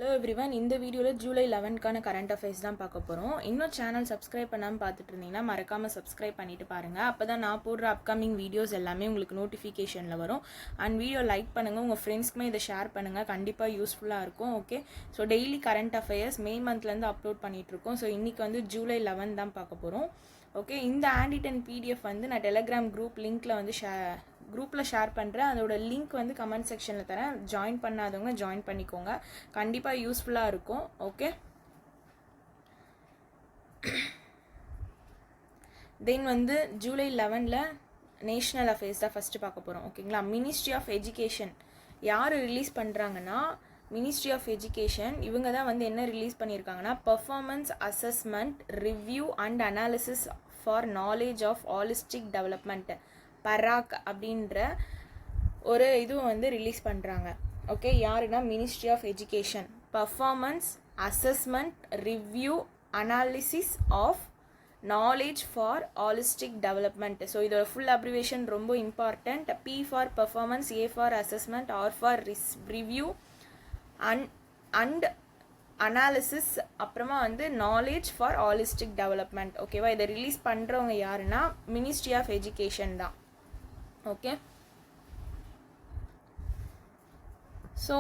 Hello everyone, இந்த வீடியோவில் July 11க்கான current affairs தான் பார்க்க போகிறோம். இன்னும் சேனல் சப்ஸ்கிரைப் பண்ணாமல் பார்த்துட்டு இருந்தீங்கன்னா மறக்காமல் சப்ஸ்கிரைப் பண்ணிட்டு பாருங்கள். அப்போ தான் நான் போடுற அப்கமிங் வீடியோஸ் எல்லாமே உங்களுக்கு நோட்டிஃபிகேஷனில் வரும். அண்ட் வீடியோ லைக் பண்ணுங்கள், உங்கள் ஃப்ரெண்ட்ஸ்க்குமே இதை ஷேர் பண்ணுங்கள், கண்டிப்பாக யூஸ்ஃபுல்லாக இருக்கும். Okay, so daily current affairs May மந்த்லேருந்து அப்லோட் பண்ணிகிட்ருக்கோம். ஸோ இன்றைக்கி வந்து ஜூலை 11 தான் பார்க்க போகிறோம். ஓகே, இந்த ஹேண்டிடன் பிடிஎஃப் வந்து நான் டெலகிராம் குரூப் லிங்க்கில் வந்து குரூப்பில் ஷேர் பண்ணுறேன். அதோட லிங்க் வந்து கமெண்ட் செக்ஷனில் தரேன். ஜாயின் பண்ணாதவங்க ஜாயின் பண்ணிக்கோங்க, கண்டிப்பாக யூஸ்ஃபுல்லாக இருக்கும். ஓகே, தென் வந்து ஜூலை 11ல் நேஷ்னல் அஃபேர்ஸ் தான் ஃபஸ்ட்டு பார்க்க போகிறோம். ஓகேங்களா, மினிஸ்ட்ரி ஆஃப் எஜுகேஷன் யார் ரிலீஸ் பண்ணுறாங்கன்னா, மினிஸ்ட்ரி ஆஃப் எஜுகேஷன் இவங்க தான் வந்து என்ன ரிலீஸ் பண்ணியிருக்காங்கன்னா, performance assessment review and analysis for knowledge of holistic development PARAKH அப்படின்ற ஒரு இதுவும் வந்து ரிலீஸ் பண்ணுறாங்க. ஓகே, யாருன்னா Ministry of Education performance assessment review analysis of knowledge for holistic development. So இதோட ஃபுல் அப்ரிவேஷன் ரொம்ப important. P for performance, A for assessment, or for review and analysis, அப்புறமா வந்து நாலேஜ் ஃபார் ஹாலிஸ்டிக் டெவலப்மெண்ட். ஓகேவா, இதை release பண்ணுறவங்க யாருன்னா Ministry of education தான். Okay, so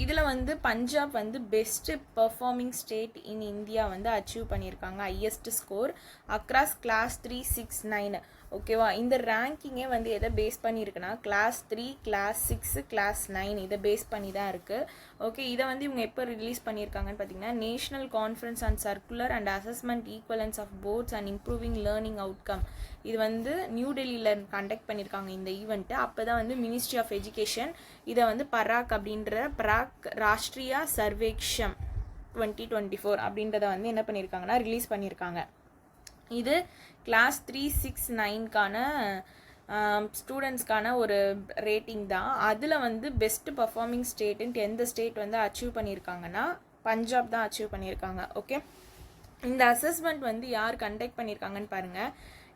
இதில் வந்து பஞ்சாப் வந்து best performing state in India வந்து அச்சீவ் பண்ணியிருக்காங்க ஹையஸ்ட் ஸ்கோர் அக்ராஸ் கிளாஸ் 3, 6, 9. ஓகேவா, இந்த ரேங்கிங்கே வந்து எதை பேஸ் பண்ணியிருக்குன்னா கிளாஸ் 3, கிளாஸ் 6, கிளாஸ் 9 இதை பேஸ் பண்ணி தான் இருக்குது. ஓகே, இதை வந்து இவங்க எப்போ ரிலீஸ் பண்ணியிருக்காங்கன்னு பார்த்தீங்கன்னா, national conference and circular and assessment equivalence of boards and improving learning outcome, இது வந்து நியூ டெல்லியில் கண்டக்ட் பண்ணியிருக்காங்க இந்த ஈவெண்ட்டு. அப்போ தான் வந்து மினிஸ்ட்ரி ஆஃப் எஜுகேஷன் இதை வந்து பராக் அப்படின்ற பராக் ராஷ்ட்ரியா சர்வேக்ஷம் 2024 அப்படின்றத வந்து என்ன பண்ணியிருக்காங்கன்னா ரிலீஸ் பண்ணியிருக்காங்க. இது கிளாஸ் 3, 6, 9க்கான ஸ்டூடெண்ட்ஸ்க்கான ஒரு ரேட்டிங் தான். அதில் வந்து பெஸ்ட் பர்ஃபார்மிங் ஸ்டேட்டுன்ட்டு எந்த ஸ்டேட் வந்து அச்சீவ் பண்ணியிருக்காங்கன்னா பஞ்சாப் தான் அச்சீவ் பண்ணியிருக்காங்க. ஓகே, இந்த அசஸ்மெண்ட் வந்து யார் கண்டக்ட் பண்ணியிருக்காங்கன்னு பாருங்கள்,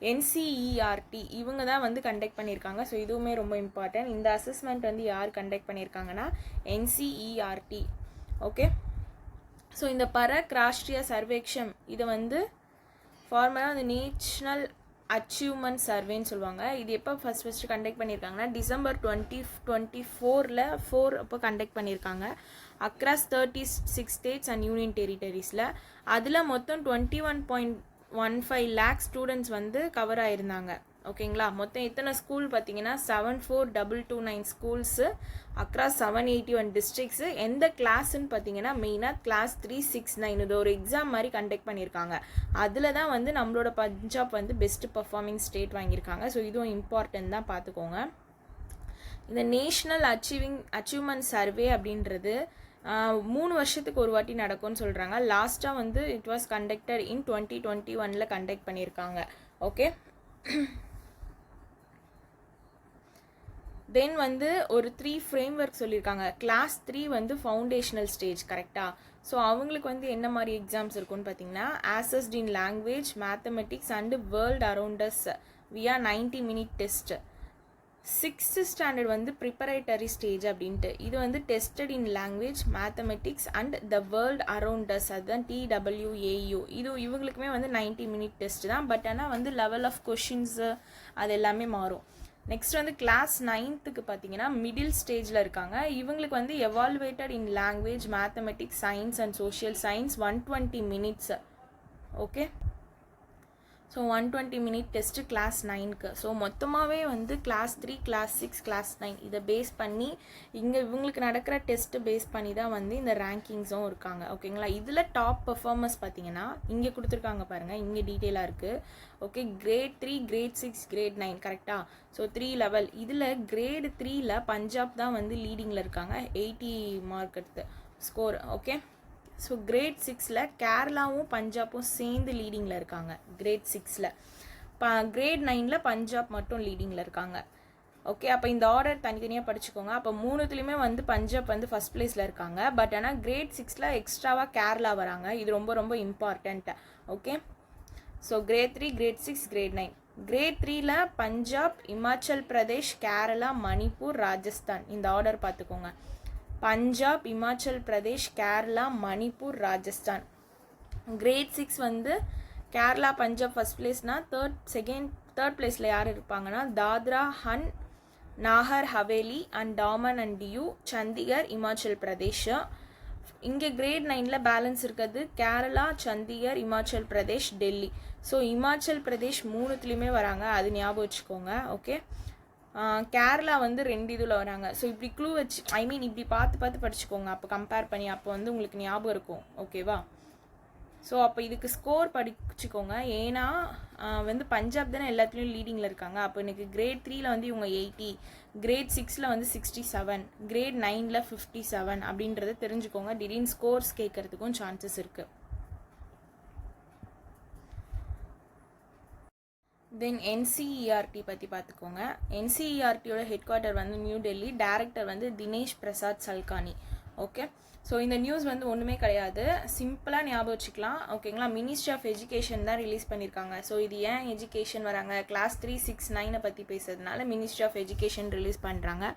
என்சிஇஆர்டி இவங்க தான் வந்து கண்டக்ட் பண்ணியிருக்காங்க. ஸோ இதுவுமே ரொம்ப இம்பார்ட்டன்ட். இந்த அசஸ்மெண்ட் வந்து யார் கண்டக்ட் பண்ணியிருக்காங்கன்னா என்சிஇஆர்டி. ஓகே, ஸோ இந்த பராக் ராஷ்ட்ரியா சர்வேக்ஷம் இதை வந்து ஃபார்மலாக வந்து நேஷ்னல் அச்சீவ்மெண்ட் சர்வேன்னு சொல்லுவாங்க. இது எப்போ ஃபஸ்ட்டு கண்டக்ட் பண்ணியிருக்காங்கன்னா December 2024 அப்போ கண்டக்ட் பண்ணியிருக்காங்க அக்ராஸ் 36 ஸ்டேட்ஸ் அண்ட் யூனியன் டெரிட்டரிஸில். அதில் மொத்தம் 21.15 lakh ஸ்டூடெண்ட்ஸ் வந்து கவர் ஆகிருந்தாங்க. ஓகேங்களா, மொத்தம் எத்தனை ஸ்கூல் பார்த்தீங்கன்னா 74,229 ஸ்கூல்ஸு அக்ராஸ் 781 டிஸ்ட்ரிக்ஸு. எந்த கிளாஸ்ன்னு பார்த்தீங்கன்னா மெயினாக கிளாஸ் 3, 6, 9 இது ஒரு எக்ஸாம் மாதிரி கண்டக்ட் பண்ணியிருக்காங்க. அதில் தான் வந்து நம்மளோட பஞ்சாப் வந்து பெஸ்ட்டு பர்ஃபார்மிங் ஸ்டேட் வாங்கியிருக்காங்க. ஸோ இதுவும் இம்பார்ட்டன்ட் தான், பார்த்துக்கோங்க. இந்த நேஷ்னல் அச்சீவ்மெண்ட் சர்வே அப்படின்றது 3 வருஷத்துக்கு ஒரு வாட்டி நடக்கும்னு சொல்கிறாங்க. லாஸ்ட்டாக வந்து it was conducted in 2021 conduct பண்ணியிருக்காங்க. ஓகே, தென் வந்து ஒரு 3 ஃப்ரேம் ஒர்க் சொல்லியிருக்காங்க. கிளாஸ் 3 வந்து ஃபவுண்டேஷனல் ஸ்டேஜ், கரெக்டாக. ஸோ அவங்களுக்கு வந்து என்ன மாதிரி எக்ஸாம்ஸ் இருக்குன்னு பார்த்தீங்கன்னா, assessed in language, mathematics and world around us via 90-minute test. 6th standard வந்து ப்ரிப்பரேட்டரி ஸ்டேஜ் அப்படின்ட்டு, இது வந்து tested in language, mathematics and the world around us, அதுதான் TWAU. இது இவங்களுக்குமே வந்து 90-minute டெஸ்ட் தான். பட் ஆனால் வந்து லெவல் ஆஃப் கொஷின்ஸு அது எல்லாமே மாறும். நெக்ஸ்ட் வந்து கிளாஸ் 9க்கு பார்த்தீங்கன்னா மிடில் ஸ்டேஜில் இருக்காங்க. இவங்களுக்கு வந்து evaluated in language, mathematics, science and social science 120 minutes. Okay, so 120-minute test class 9க்கு. ஸோ மொத்தமாகவே வந்து கிளாஸ் 3, கிளாஸ் 6, கிளாஸ் 9 இதை பேஸ் பண்ணி இவங்களுக்கு நடக்கிற டெஸ்ட்டு பேஸ் பண்ணி தான் வந்து இந்த ரேங்கிங்ஸும் இருக்காங்க. ஓகேங்களா, இதில் டாப் பர்ஃபார்மர்ஸ் பார்த்தீங்கன்னா இங்கே கொடுத்துருக்காங்க பாருங்கள், இங்கே டீட்டெயிலாக இருக்குது. ஓகே, கிரேட் 3, கிரேட் 6, கிரேட் 9, கரெக்டாக. So 3 level. இதில் கிரேட் 3ல் பஞ்சாப் தான் வந்து லீடிங்கில் இருக்காங்க, 80 மார்க் எடுத்து ஸ்கோர். ஓகே, ஸோ கிரேட் 6ல் கேரளாவும் பஞ்சாப்பும் சேர்ந்து லீடிங்கில் இருக்காங்க கிரேட் 6ல். கிரேட் 9ல் பஞ்சாப் மட்டும் லீடிங்கில் இருக்காங்க. ஓகே, அப்போ இந்த ஆர்டர் தனித்தனியாக படிச்சுக்கோங்க. அப்போ 3த்துலேயுமே வந்து பஞ்சாப் வந்து ஃபஸ்ட் பிளேஸில் இருக்காங்க. பட் ஆனால் கிரேட் 6ல் எக்ஸ்ட்ராவாக கேரளா வராங்க. இது ரொம்ப ரொம்ப important. Okay, so grade 3, grade 6, grade 9. Grade 3ல் பஞ்சாப், இமாச்சல் பிரதேஷ், கேரளா, மணிப்பூர், ராஜஸ்தான், இந்த ஆர்டர் பார்த்துக்கோங்க. பஞ்சாப், இமாச்சல் பிரதேஷ், கேரளா, மணிப்பூர், ராஜஸ்தான். கிரேட் 6 வந்து கேரளா, பஞ்சாப் ஃபர்ஸ்ட் பிளேஸ்னா தேர்ட் பிளேஸில் யார் இருப்பாங்கன்னா Dadra and Nagar Haveli and Daman and Diu, Chandigarh, Himachal Pradesh. இங்கே கிரேட் 9ல் பேலன்ஸ் இருக்கிறது கேரளா, சண்டிகர், இமாச்சல் பிரதேஷ், டெல்லி. ஸோ இமாச்சல் பிரதேஷ் 3த்துலேயுமே வராங்க, அது ஞாபகம் வச்சுக்கோங்க. ஓகே, கேரளா வந்து 2 இதில் வராங்க. ஸோ இப்படி க்ளூ வச்சு இப்படி பார்த்து படிச்சுக்கோங்க, அப்போ கம்பேர் பண்ணி அப்போ வந்து உங்களுக்கு ஞாபகம் இருக்கும். ஓகேவா? ஸோ அப்போ இதுக்கு ஸ்கோர் படிச்சுக்கோங்க. ஏன்னா வந்து பஞ்சாப் தானே எல்லாத்துலேயும் லீடிங்கில் இருக்காங்க. அப்போ எனக்கு கிரேட் 3ல் வந்து இவங்க 80, கிரேட் 6ல் வந்து 67, கிரேட் 9ல் 57 அப்படின்றத தெரிஞ்சுக்கோங்க. திடீர்னு ஸ்கோர்ஸ் கேட்கறதுக்கும் சான்சஸ் இருக்குது. தென் என்சிஇஆர்டி பற்றி பார்த்துக்கோங்க. என்சிஇஆர்டியோட ஹெட் குவார்ட்டர் வந்து நியூ டெல்லி, டைரக்டர் வந்து தினேஷ் பிரசாத் சல்கானி. ஓகே, ஸோ இந்த நியூஸ் வந்து ஒன்றுமே கிடையாது, சிம்பிளாக ஞாபகம் வச்சுக்கலாம். ஓகேங்களா? மினிஸ்ட்ரி ஆஃப் எஜுகேஷன் தான் ரிலீஸ் பண்ணியிருக்காங்க. ஸோ இது ஏன் எஜுகேஷன் வராங்க, கிளாஸ் 3, 6, 9 பற்றி பேசுறதுனால மினிஸ்ட்ரி ஆஃப் எஜுகேஷன் ரிலீஸ் பண்ணுறாங்க.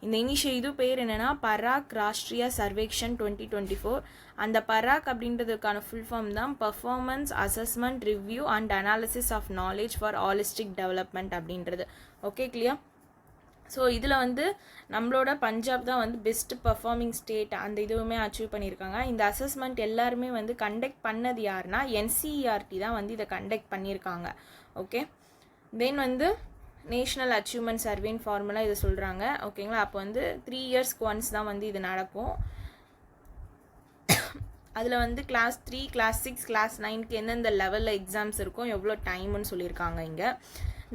இந்த இது பேர் என்னென்னா பராக் ராஷ்ட்ரிய சர்வேக்ஷன் 2024. அந்த பராக் அப்படின்றதுக்கான ஃபுல் ஃபார்ம் தான் performance assessment review and analysis of knowledge for holistic development அப்படின்றது. ஓகே, கிளியர்? ஸோ இதில் வந்து நம்மளோட பஞ்சாப் தான் வந்து பெஸ்ட் பர்ஃபார்மிங் ஸ்டேட், அந்த இதுவுமே அச்சீவ் பண்ணியிருக்காங்க. இந்த அசஸ்மெண்ட் எல்லாருமே வந்து கண்டக்ட் பண்ணது யாருன்னா என்சிஇஆர்டி தான் வந்து இதை கண்டக்ட் பண்ணியிருக்காங்க. ஓகே, தென் வந்து நேஷ்னல் அச்சீவ்மெண்ட் சர்வேன்னு ஃபார்முலா இதை சொல்கிறாங்க. ஓகேங்களா? அப்போ வந்து 3 இயர்ஸ்க்கு ஒன்ஸ் தான் வந்து இது நடக்கும். அதில் வந்து கிளாஸ் 3, கிளாஸ் 6, கிளாஸ் 9க்கு எந்தெந்த லெவலில் எக்ஸாம்ஸ் இருக்கும், எவ்வளோ டைம்னு சொல்லியிருக்காங்க இங்கே.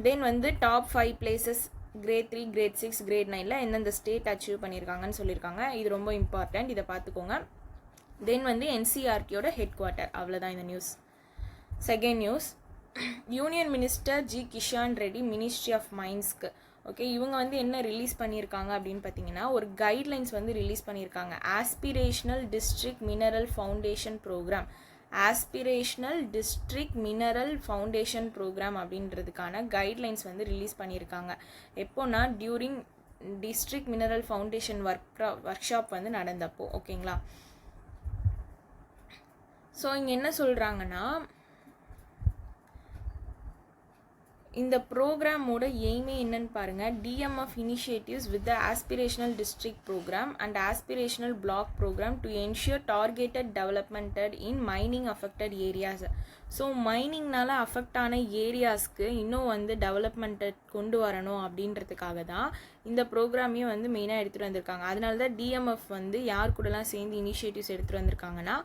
தென் வந்து top 5 places grade 3, grade 6, grade 9ல் எந்தெந்த ஸ்டேட் அச்சீவ் பண்ணியிருக்காங்கன்னு சொல்லியிருக்காங்க. இது ரொம்ப இம்பார்ட்டண்ட், இதை பார்த்துக்கோங்க. தென் வந்து என்சிஆர்டியோட ஹெட் குவார்ட்டர். அவ்வளோதான் இந்த news. Second news, union minister G Kishan Reddy ministry of மைன்ஸ்க்கு. ஓகே, இவங்க வந்து என்ன ரிலீஸ் பண்ணியிருக்காங்க அப்படின்னு பார்த்தீங்கன்னா ஒரு கைட்லைன்ஸ் வந்து ரிலீஸ் பண்ணியிருக்காங்க. Aspirational district mineral foundation programme, aspirational district mineral foundation programme அப்படின்றதுக்கான கைட்லைன்ஸ் வந்து ரிலீஸ் பண்ணியிருக்காங்க. எப்போனா during district mineral foundation workshop வந்து நடந்தப்போ. ஓகேங்களா? ஸோ இங்கே என்ன சொல்கிறாங்கன்னா இந்த ப்ரோக்ராமோட எய்மே என்னன்னு பாருங்கள். DMF initiatives with the aspirational district programme and aspirational block programme to ensure targeted development in mining affected areas. So மைனிங்னால அஃபெக்ட் ஆன ஏரியாஸ்க்கு இன்னும் வந்து டெவலப்மெண்ட்டை கொண்டு வரணும் அப்படின்றதுக்காக தான் இந்த ப்ரோக்ராமையும் வந்து மெயினாக எடுத்துகிட்டு வந்திருக்காங்க. அதனால தான் டிஎம்எஃப் வந்து யார் கூடலாம் சேர்ந்து இனிஷியேட்டிவ்ஸ் எடுத்துகிட்டு வந்திருக்காங்கன்னா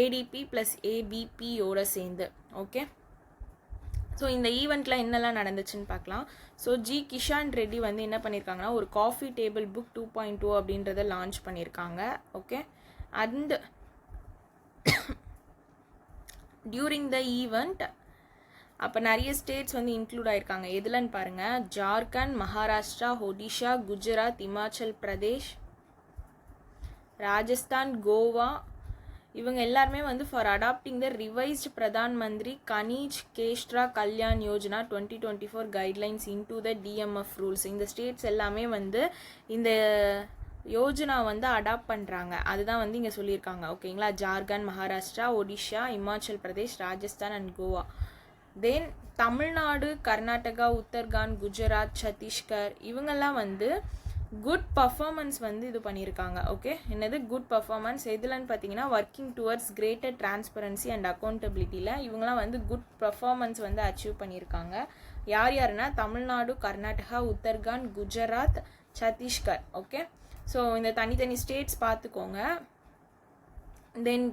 ஏடிபி ப்ளஸ் ஏபிபியோட சேர்ந்து. ஓகே, ஸோ இந்த ஈவெண்ட்டில் என்னெல்லாம் நடந்துச்சுன்னு பார்க்கலாம். ஸோ ஜி கிஷான் ரெட்டி வந்து என்ன பண்ணியிருக்காங்கன்னா ஒரு காஃபி டேபிள் புக் 2.0 அப்படின்றத லான்ச் பண்ணியிருக்காங்க. Okay, and during the event அப்போ நிறைய ஸ்டேட்ஸ் வந்து இன்க்ளூட் ஆகிருக்காங்க. எதுலன்னு பாருங்கள், ஜார்க்கண்ட், மகாராஷ்டிரா, ஒடிஷா, குஜராத், இமாச்சல் பிரதேஷ், ராஜஸ்தான், கோவா, இவங்க எல்லாருமே வந்து for adopting the revised Pradhan Mantri Khanij Kshetra Kalyan Yojana 2024 guidelines into the DMF rules. இந்த ஸ்டேட்ஸ் எல்லாமே வந்து இந்த யோஜனா வந்து அடாப்ட் பண்ணுறாங்க, அதுதான் வந்து இங்கே சொல்லியிருக்காங்க. ஓகேங்களா? ஜார்க்கண்ட், மகாராஷ்டிரா, ஒடிஷா, இமாச்சல் பிரதேஷ், ராஜஸ்தான் அண்ட் கோவா. தென் தமிழ்நாடு, கர்நாடகா, உத்தரகாண்ட், குஜராத், சத்தீஸ்கர் இவங்கெல்லாம் வந்து குட் பர்ஃபார்மன்ஸ் வந்து இது பண்ணியிருக்காங்க. ஓகே, என்னது குட் பர்ஃபார்மன்ஸ் எதுலன்னு பார்த்தீங்கன்னா working towards greater transparency and அக்கௌண்டபிலிட்டியில் இவங்களாம் வந்து குட் பர்ஃபார்மன்ஸ் வந்து அச்சீவ் பண்ணியிருக்காங்க. யார் யாருன்னா தமிழ்நாடு, கர்நாடகா, உத்தரகாண்ட், குஜராத், சத்தீஸ்கர். ஓகே, ஸோ இந்த தனித்தனி ஸ்டேட்ஸ் பார்த்துக்கோங்க. தென்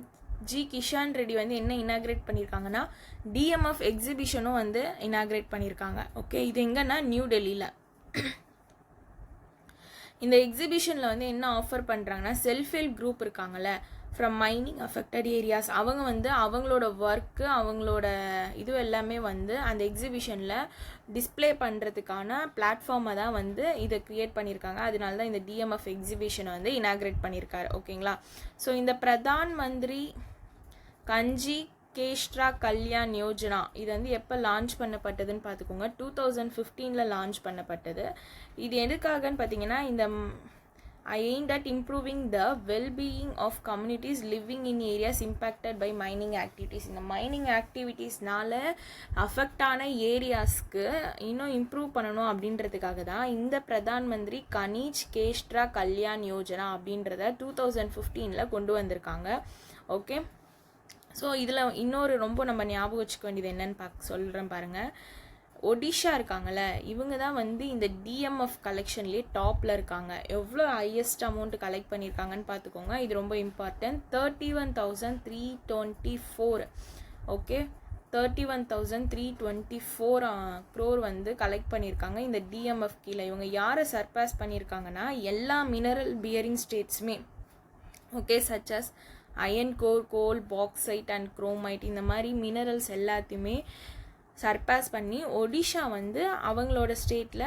ஜி கிஷான் ரெட்டி வந்து என்ன இனாக்ரேட் பண்ணியிருக்காங்கன்னா டிஎம்எஃப் எக்ஸிபிஷனும் வந்து இனாக்ரேட் பண்ணியிருக்காங்க. ஓகே, இது எங்கன்னா நியூ டெல்லியில். இந்த எக்ஸிபிஷனில் வந்து என்ன ஆஃபர் பண்ணுறாங்கன்னா செல்ஃப் ஹெல்ப் குரூப் இருக்காங்கல்ல ஃப்ரம் மைனிங் அஃபெக்டட் ஏரியாஸ், அவங்க வந்து அவங்களோட ஒர்க்கு அவங்களோட இது எல்லாமே வந்து அந்த எக்ஸிபிஷனில் டிஸ்பிளே பண்ணுறதுக்கான பிளாட்ஃபார்மை தான் வந்து இதை க்ரியேட் பண்ணியிருக்காங்க. அதனால தான் இந்த டிஎம்எஃப் எக்ஸிபிஷனை வந்து இனாக்ரேட் பண்ணியிருக்காரு. ஓகேங்களா? ஸோ இந்த பிரதான் மந்திரி கஞ்சி கேஷ்ட்ரா கல்யாண் யோஜனா இது வந்து எப்போ லான்ச் பண்ணப்பட்டதுன்னு பார்த்துக்கோங்க. 2015 லான்ச் பண்ணப்பட்டது. இது எதுக்காகன்னு பார்த்தீங்கன்னா இந்த aimed at improving the well-being of communities living in areas impacted by mining activities. இந்த மைனிங் ஆக்டிவிட்டீஸ்னால அஃபெக்ட் ஆன ஏரியாஸ்க்கு இன்னும் இம்ப்ரூவ் பண்ணணும் அப்படின்றதுக்காக தான் இந்த பிரதான் மந்திரி கனிஜ் கேஷ்ட்ரா கல்யாண் யோஜனா அப்படின்றத 2015 கொண்டு வந்திருக்காங்க. ஓகே, ஸோ இதில் இன்னொரு ரொம்ப நம்ம ஞாபகம் வச்சுக்க வேண்டியது என்னன்னு சொல்கிறேன் பாருங்கள். ஒடிஷா இருக்காங்கள்ல, இவங்க தான் வந்து இந்த டிஎம்எஃப் கலெக்ஷன்லேயே டாப்பில் இருக்காங்க. எவ்வளோ ஹையஸ்ட் அமௌண்ட் கலெக்ட் பண்ணியிருக்காங்கன்னு பார்த்துக்கோங்க. இது ரொம்ப இம்பார்ட்டன்ட். 31,324. ஓகே, 31,324 crore வந்து கலெக்ட் பண்ணியிருக்காங்க இந்த டிஎம்எஃப் கீழே. இவங்க யாரை சர்பாஸ் பண்ணியிருக்காங்கன்னா எல்லா மினரல் பியரிங் ஸ்டேட்ஸுமே. Okay, such as iron ore, coal, bauxite and chromite இந்த மாதிரி மினரல்ஸ் எல்லாத்தையுமே சர்பாஸ் பண்ணி ஒடிஷா வந்து அவங்களோட ஸ்டேட்டில்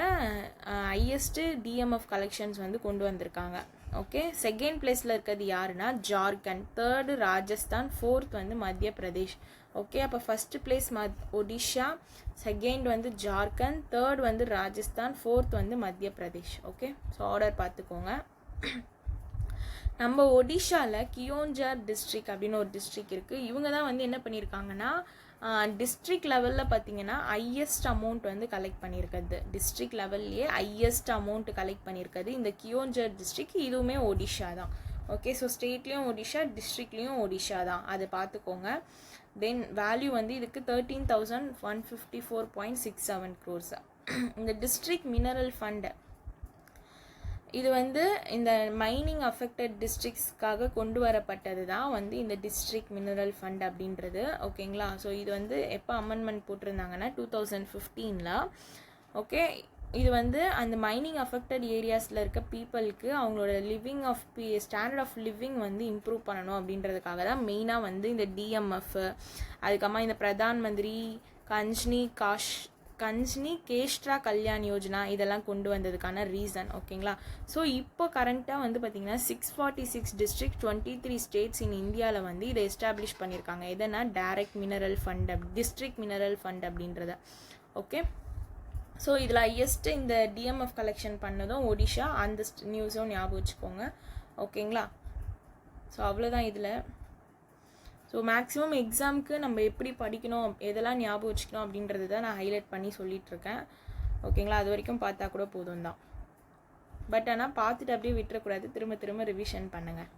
ஹையஸ்ட்டு டிஎம்எஃப் கலெக்ஷன்ஸ் வந்து கொண்டு வந்திருக்காங்க. ஓகே, செகண்ட் பிளேஸில் இருக்கிறது யாருன்னா ஜார்க்கண்ட், தேர்டு ராஜஸ்தான், ஃபோர்த் வந்து மத்திய பிரதேஷ். ஓகே, அப்போ ஃபஸ்ட்டு பிளேஸ் ஒடிஷா, செகண்ட் வந்து ஜார்க்கண்ட், தேர்ட் வந்து ராஜஸ்தான், ஃபோர்த் வந்து மத்திய பிரதேஷ். ஓகே, ஸோ ஆர்டர் பார்த்துக்கோங்க. நம்ம ஒடிஷாவில் கியோன்ஜார் டிஸ்ட்ரிக் அப்படின்னு ஒரு டிஸ்ட்ரிக் இருக்குது. இவங்க தான் வந்து என்ன பண்ணியிருக்காங்கன்னா டிஸ்ட்ரிக்ட் லெவலில் பார்த்தீங்கன்னா ஹையஸ்ட் அமௌண்ட் வந்து கலெக்ட் பண்ணியிருக்கிறது. டிஸ்ட்ரிக்ட் லெவல்லையே ஹையஸ்ட் அமௌண்ட் கலெக்ட் பண்ணியிருக்கிறது இந்த கியோன்ஜர் டிஸ்ட்ரிக். இதுவுமே ஒடிஷா தான். ஓகே, ஸோ ஸ்டேட்லேயும் ஒடிஷா, டிஸ்ட்ரிக்ட்லேயும் ஒடிஷா தான், அதை பார்த்துக்கோங்க. தென் வேல்யூ வந்து இதுக்கு 13,154.67 crores. இந்த டிஸ்ட்ரிக்ட் மினரல் ஃபண்டு இது வந்து இந்த மைனிங் அஃபெக்டட் டிஸ்ட்ரிக்ஸ்க்காக கொண்டு வரப்பட்டது தான் வந்து இந்த டிஸ்ட்ரிக்ட் மினரல் ஃபண்ட் அப்படின்றது. ஓகேங்களா, ஸோ இது வந்து எப்போ அமெண்ட்மெண்ட் போட்டிருந்தாங்கன்னா 2015. ஓகே, இது வந்து அந்த மைனிங் அஃபெக்டட் ஏரியாஸில் இருக்க பீப்புளுக்கு அவங்களோட லிவிங் ஸ்டாண்டர்ட் ஆஃப் லிவிங் வந்து இம்ப்ரூவ் பண்ணணும் அப்படின்றதுக்காக தான் மெயினாக வந்து இந்த டிஎம்எஃப், அதுக்கப்புறமா இந்த பிரதான் மந்திரி கஞ்னி கேஷ்ட்ரா கல்யாண் யோஜனா இதெல்லாம் கொண்டு வந்ததுக்கான ரீசன். ஓகேங்களா, ஸோ இப்போ கரண்ட்டாக வந்து பார்த்திங்கன்னா 646 டிஸ்ட்ரிக்ட் 23 ஸ்டேட்ஸ் இன் இந்தியாவில் வந்து இதை எஸ்டாப்ளிஷ் பண்ணியிருக்காங்க. எதனா direct mineral fund, district mineral fund அப்படின்றத. ஓகே, ஸோ இதில் ஹையஸ்ட்டு இந்த டிஎம்எஃப் கலெக்ஷன் பண்ணதும் ஒடிஷா, அந்த நியூஸும் ஞாபகம் வச்சுக்கோங்க. ஓகேங்களா, ஸோ அவ்வளோதான் இதில். ஸோ மேக்ஸிமம் எக்ஸாமுக்கு நம்ம எப்படி படிக்கணும், எதெல்லாம் ஞாபகம் வச்சுக்கணும் அப்படின்றது தான் நான் ஹைலைட் பண்ணி சொல்லிகிட்ருக்கேன். ஓகேங்களா, அது வரைக்கும் பார்த்தா கூட போதும் தான். பட் ஆனால் பார்த்துட்டு அப்படியே விட்டுறக்கூடாது, திரும்ப திரும்ப ரிவிஷன் பண்ணுங்கள்.